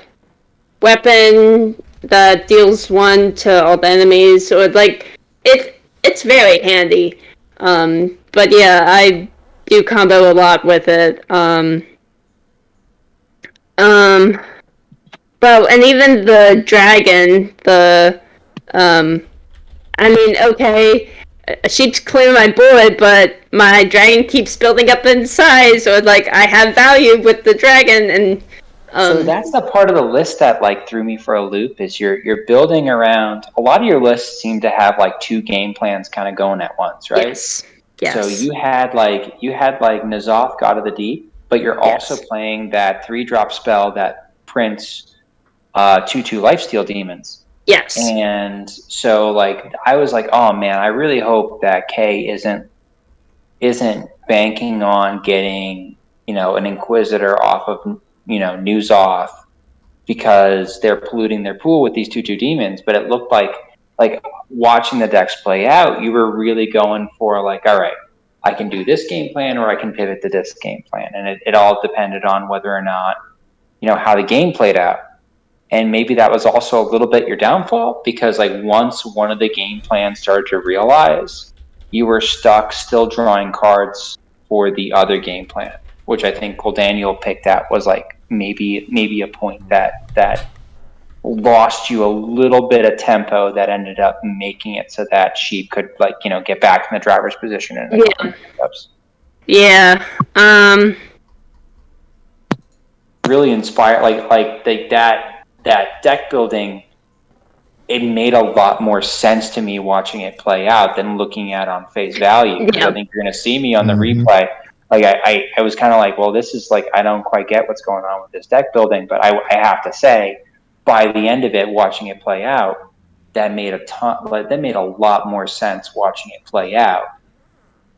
Speaker 8: weapon that deals 1 to all the enemies, or like it's very handy. But yeah, I do combo a lot with it. Well, and even the dragon, she's clearing my board, but my dragon keeps building up in size, or like I have value with the dragon, and
Speaker 4: so that's the part of the list that like threw me for a loop. Is you're building around a lot of your lists seem to have like 2 game plans kind of going at once, right?
Speaker 8: Yes.
Speaker 4: So you had like N'Zoth, God of the Deep, but you're also playing that 3-drop spell that prints 2/2 lifesteal demons.
Speaker 8: Yes.
Speaker 4: And so like I was like, oh man, I really hope that Kay isn't banking on getting an Inquisitor off of N'Zoth, because they're polluting their pool with these 2/2 demons. But it looked like watching the decks play out, you were really going for like, all right, I can do this game plan, or I can pivot to this game plan, and it all depended on whether or not how the game played out. And maybe that was also a little bit your downfall, because like once one of the game plans started to realize, you were stuck still drawing cards for the other game plan, which I think GulDaniel picked at was like maybe a point that lost you a little bit of tempo, that ended up making it so that Sheep could get back in the driver's position in the pickups.
Speaker 8: Yeah.
Speaker 4: Really inspired, like that deck building. It made a lot more sense to me watching it play out than looking at on face value. I think you're going to see me on the replay. Like I was kind of like, well, this is like, I don't quite get what's going on with this deck building, but I have to say, by the end of it, watching it play out, that made a lot more sense watching it play out.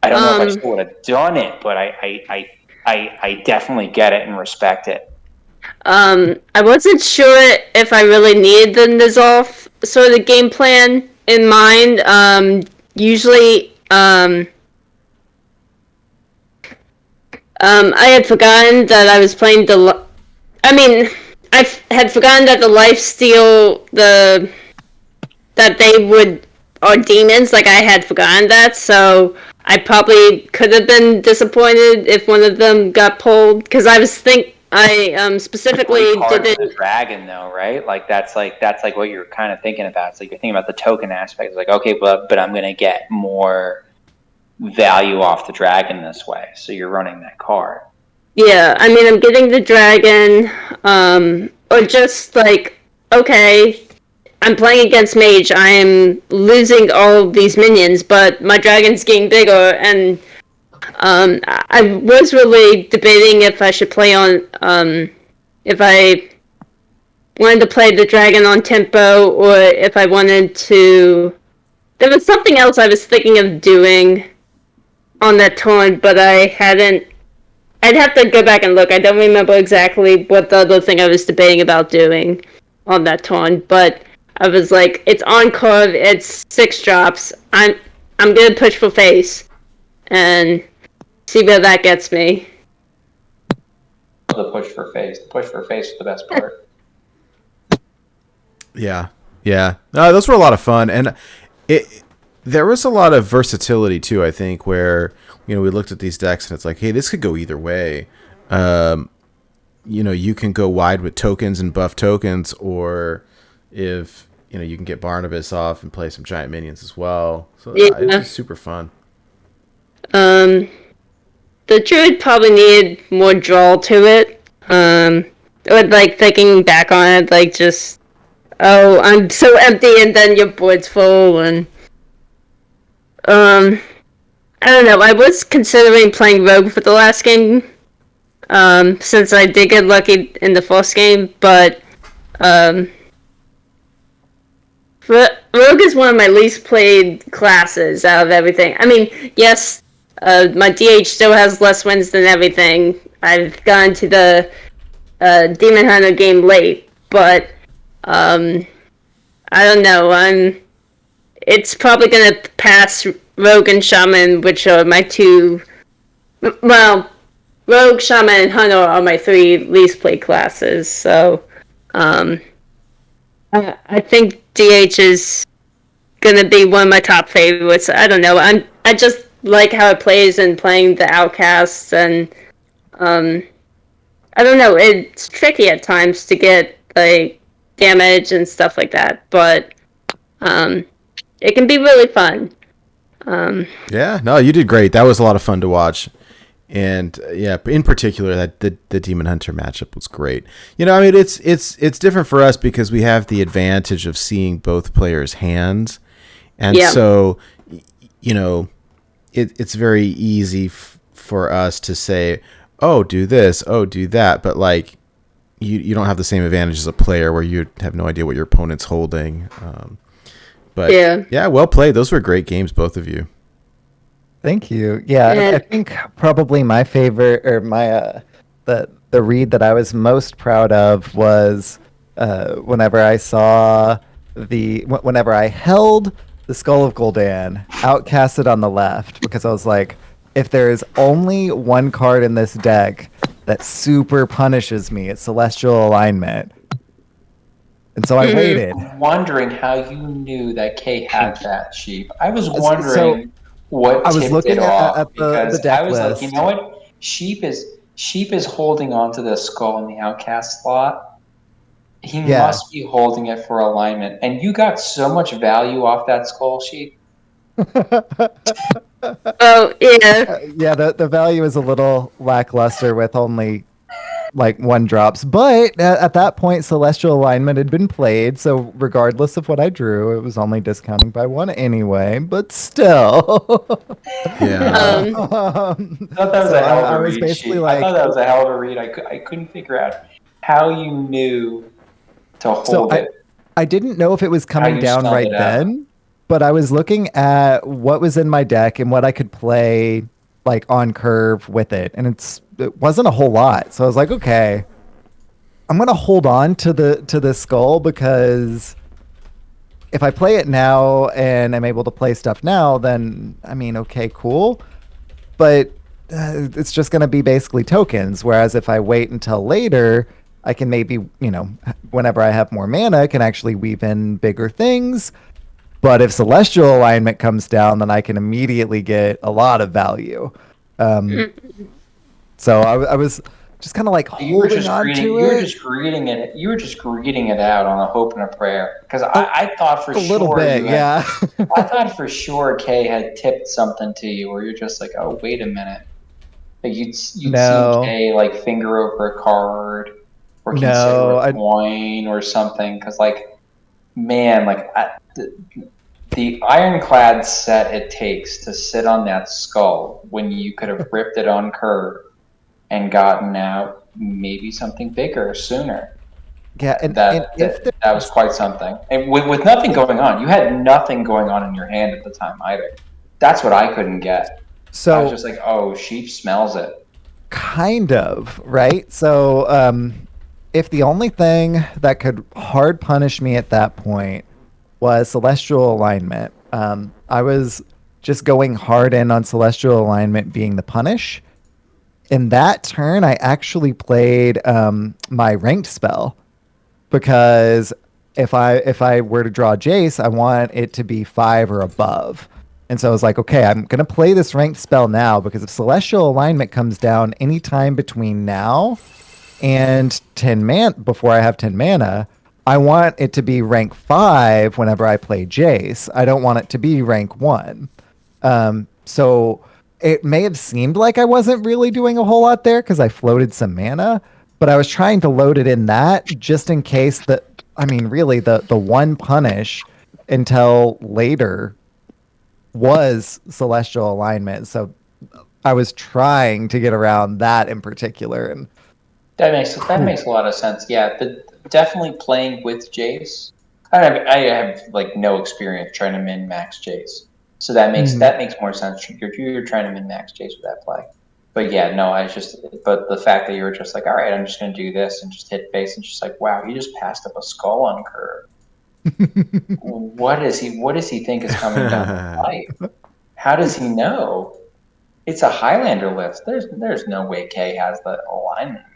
Speaker 4: I don't know if I still would have done it, but I definitely get it and respect it.
Speaker 8: I wasn't sure if I really needed the N'Zoth sort of game plan in mind. Usually, I had forgotten that I was playing I had forgotten that the lifesteal, that they are demons. Like, I had forgotten that, so I probably could have been disappointed if one of them got pulled, because I specifically didn't.
Speaker 4: The dragon, though, right? Like that's what you're kind of thinking about. It's like you're thinking about the token aspect. It's like, okay, but I'm gonna get more value off the dragon this way, so you're running that card.
Speaker 8: Yeah, I mean, I'm getting the dragon, or just like, okay, I'm playing against Mage. I'm losing all these minions, but my dragon's getting bigger, and I was really debating if I should play on, if I wanted to play the dragon on tempo, or if I wanted to. There was something else I was thinking of doing on that turn, but I hadn't. I'd have to go back and look. I don't remember exactly what the other thing I was debating about doing on that turn, but I was like, it's on curve, it's 6 drops. I'm gonna push for face and see where that gets me.
Speaker 4: The push for face. The push for face is the best part.
Speaker 2: Yeah. No, those were a lot of fun, and there was a lot of versatility too. I think where we looked at these decks and it's like, hey, this could go either way. You can go wide with tokens and buff tokens, or if you can get Barnabas off and play some giant minions as well. So
Speaker 8: yeah.
Speaker 2: It was super fun.
Speaker 8: The Druid probably needed more draw to it. With like thinking back on it, like just, oh, I'm so empty, and then your board's full, and I don't know. I was considering playing Rogue for the last game, since I did get lucky in the first game, but Rogue is one of my least played classes out of everything. I mean, yes, my DH still has less wins than everything. I've gone to the Demon Hunter game late, but I don't know. It's probably gonna pass Rogue and Shaman, which are my two. Well, Rogue, Shaman, and Hunter are my 3 least played classes. So, I think DH is gonna be one of my top favorites. I don't know. I just like how it plays and playing the outcasts, and I don't know. It's tricky at times to get like damage and stuff like that, but it can be really fun.
Speaker 2: Yeah, no, you did great. That was a lot of fun to watch. And yeah, in particular, that the Demon Hunter matchup was great. I mean, it's different for us because we have the advantage of seeing both players' hands, and so it's very easy for us to say, "Oh, do this, oh, do that," but like you don't have the same advantage as a player where you have no idea what your opponent's holding. But yeah, well played. Those were great games, both of you.
Speaker 7: Thank you. Yeah, I think probably my favorite, or my the read that I was most proud of was whenever I held the Skull of Gul'dan outcasted on the left, because I was like, if there is only one card in this deck that super punishes me, it's Celestial Alignment. And so I waited.
Speaker 4: I'm wondering how you knew that Kay had that, Sheep. I was wondering what
Speaker 7: I was looking at the deck
Speaker 4: I was
Speaker 7: list.
Speaker 4: like, you know what? Sheep is holding on to the skull in the outcast slot. He must be holding it for alignment. And you got so much value off that skull, Sheep.
Speaker 8: Oh, yeah.
Speaker 7: Yeah, the value is a little lackluster with only like 1 drops, but at that point Celestial Alignment had been played, so regardless of what I drew, it was only discounting by 1 anyway, but still.
Speaker 2: Yeah.
Speaker 4: I thought that was a hell of a read. I thought that was a hell of a read. I couldn't figure out how you knew to hold it.
Speaker 7: I didn't know if it was coming down right then, but I was looking at what was in my deck and what I could play like on curve with it, and it wasn't a whole lot. So I was like, okay, I'm gonna hold on to the skull, because if I play it now and I'm able to play stuff now, then I mean, okay, cool, but it's just gonna be basically tokens. Whereas if I wait until later, I can maybe, whenever I have more mana, can actually weave in bigger things. But if Celestial Alignment comes down, then I can immediately get a lot of value. So I was just kind of like holding on to
Speaker 4: You were
Speaker 7: it.
Speaker 4: just greeting it. You were just greeting it out on a hope and a prayer. Because I thought for
Speaker 7: A
Speaker 4: sure
Speaker 7: little bit,
Speaker 4: you had,
Speaker 7: yeah.
Speaker 4: I thought for sure Kay had tipped something to you, where you're just like, oh, wait a minute. Like you'd seen
Speaker 7: No.
Speaker 4: Kay like finger over a card, or
Speaker 7: No,
Speaker 4: consider
Speaker 7: I-
Speaker 4: a coin or something. Because like, man, like the ironclad set it takes to sit on that skull when you could have ripped it on curve and gotten out maybe something bigger sooner.
Speaker 7: Yeah, and
Speaker 4: That
Speaker 7: if
Speaker 4: that, that was quite something. And with nothing going on, you had nothing going on in your hand at the time either. That's what I couldn't get. I was
Speaker 7: so
Speaker 4: just like, oh, sheep smells it.
Speaker 7: kind of, right? So if the only thing that could hard punish me at that point was Celestial Alignment, I was just going hard in on Celestial Alignment being the punish. In that turn, I actually played my ranked spell, because if I were to draw Jace, I want it to be 5 or above. And so I was like, okay, I'm gonna play this ranked spell now, because if Celestial Alignment comes down anytime between now and 10 man before I have 10 mana, I want it to be rank 5 whenever I play Jace. I don't want it to be rank 1. So it may have seemed like I wasn't really doing a whole lot there because I floated some mana, but I was trying to load it in that just in case that, I mean, really the one punish until later was Celestial Alignment. So I was trying to get around that in particular. And
Speaker 4: That makes a lot of sense. Yeah, definitely playing with Jace. I have like no experience trying to min max Jace, so that makes more sense. You're trying to min max Jace with that play. But yeah, no, but the fact that you were just like, all right, I'm just gonna do this and just hit base, and just like, wow, he just passed up a skull on curve. What does he think is coming down the pipe? How does he know? It's a Highlander list. There's no way K has the alignment.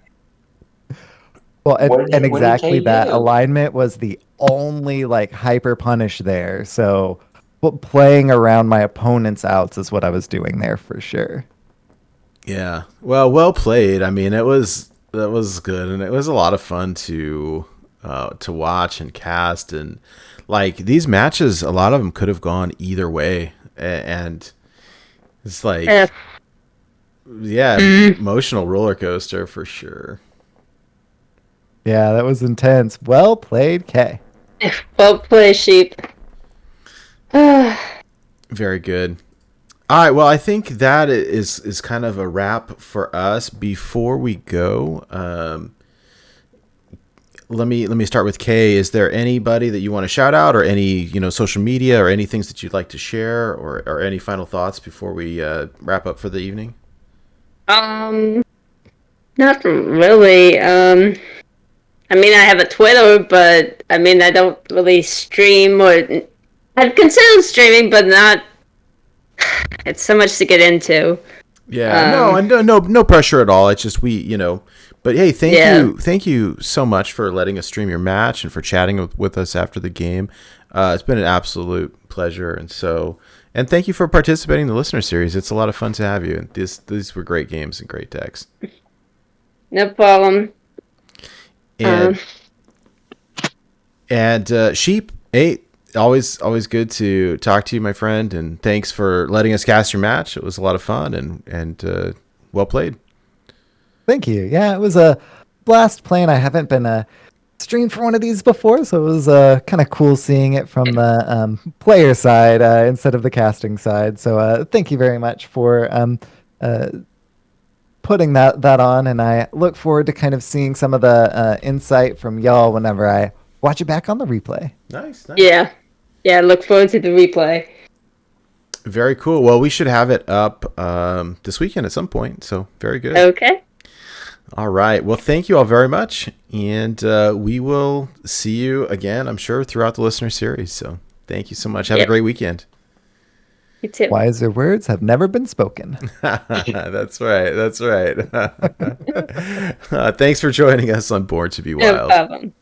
Speaker 7: well,
Speaker 4: What did
Speaker 7: exactly
Speaker 4: Kay
Speaker 7: that
Speaker 4: do?
Speaker 7: alignment was the only like hyper punish there. So playing around my opponent's outs is what I was doing there for sure.
Speaker 2: Yeah. Well played. I mean, that was good, and it was a lot of fun to watch and cast, and like these matches, a lot of them could have gone either way, and it's like, emotional roller coaster for sure.
Speaker 7: Yeah, that was intense. Well played, Kay.
Speaker 8: Well played, sheep.
Speaker 2: Very good. All right, well, I think that is kind of a wrap for us. Before we go, let me start with Kay. Is there anybody that you want to shout out, or any social media, or any things that you'd like to share, or any final thoughts before we wrap up for the evening?
Speaker 8: Not really. I mean, I have a Twitter, but I mean, I don't really stream, or I've considered streaming, but not. It's so much to get into.
Speaker 2: Yeah, no pressure at all. It's just but hey, thank you so much for letting us stream your match and for chatting with us after the game. It's been an absolute pleasure, and thank you for participating in the listener series. It's a lot of fun to have you, and these were great games and great decks.
Speaker 8: No problem.
Speaker 2: And Sheep 8, always good to talk to you, my friend, and thanks for letting us cast your match. It was a lot of fun and well played.
Speaker 7: Thank you. Yeah, it was a blast playing. I haven't been streamed for one of these before, so it was kind of cool seeing it from the player side instead of the casting side. So thank you very much for putting that on, and I look forward to kind of seeing some of the insight from y'all whenever I watch it back on the replay.
Speaker 2: Nice.
Speaker 8: Yeah, look forward to the replay.
Speaker 2: Very cool. Well, we should have it up this weekend at some point, so very good.
Speaker 8: Okay.
Speaker 2: All right. Well, thank you all very much, and we will see you again, I'm sure, throughout the listener series. So thank you so much. Have a great weekend.
Speaker 8: You too.
Speaker 7: Wiser words have never been spoken.
Speaker 2: That's right. Thanks for joining us on Born to Be Wild.
Speaker 8: No problem.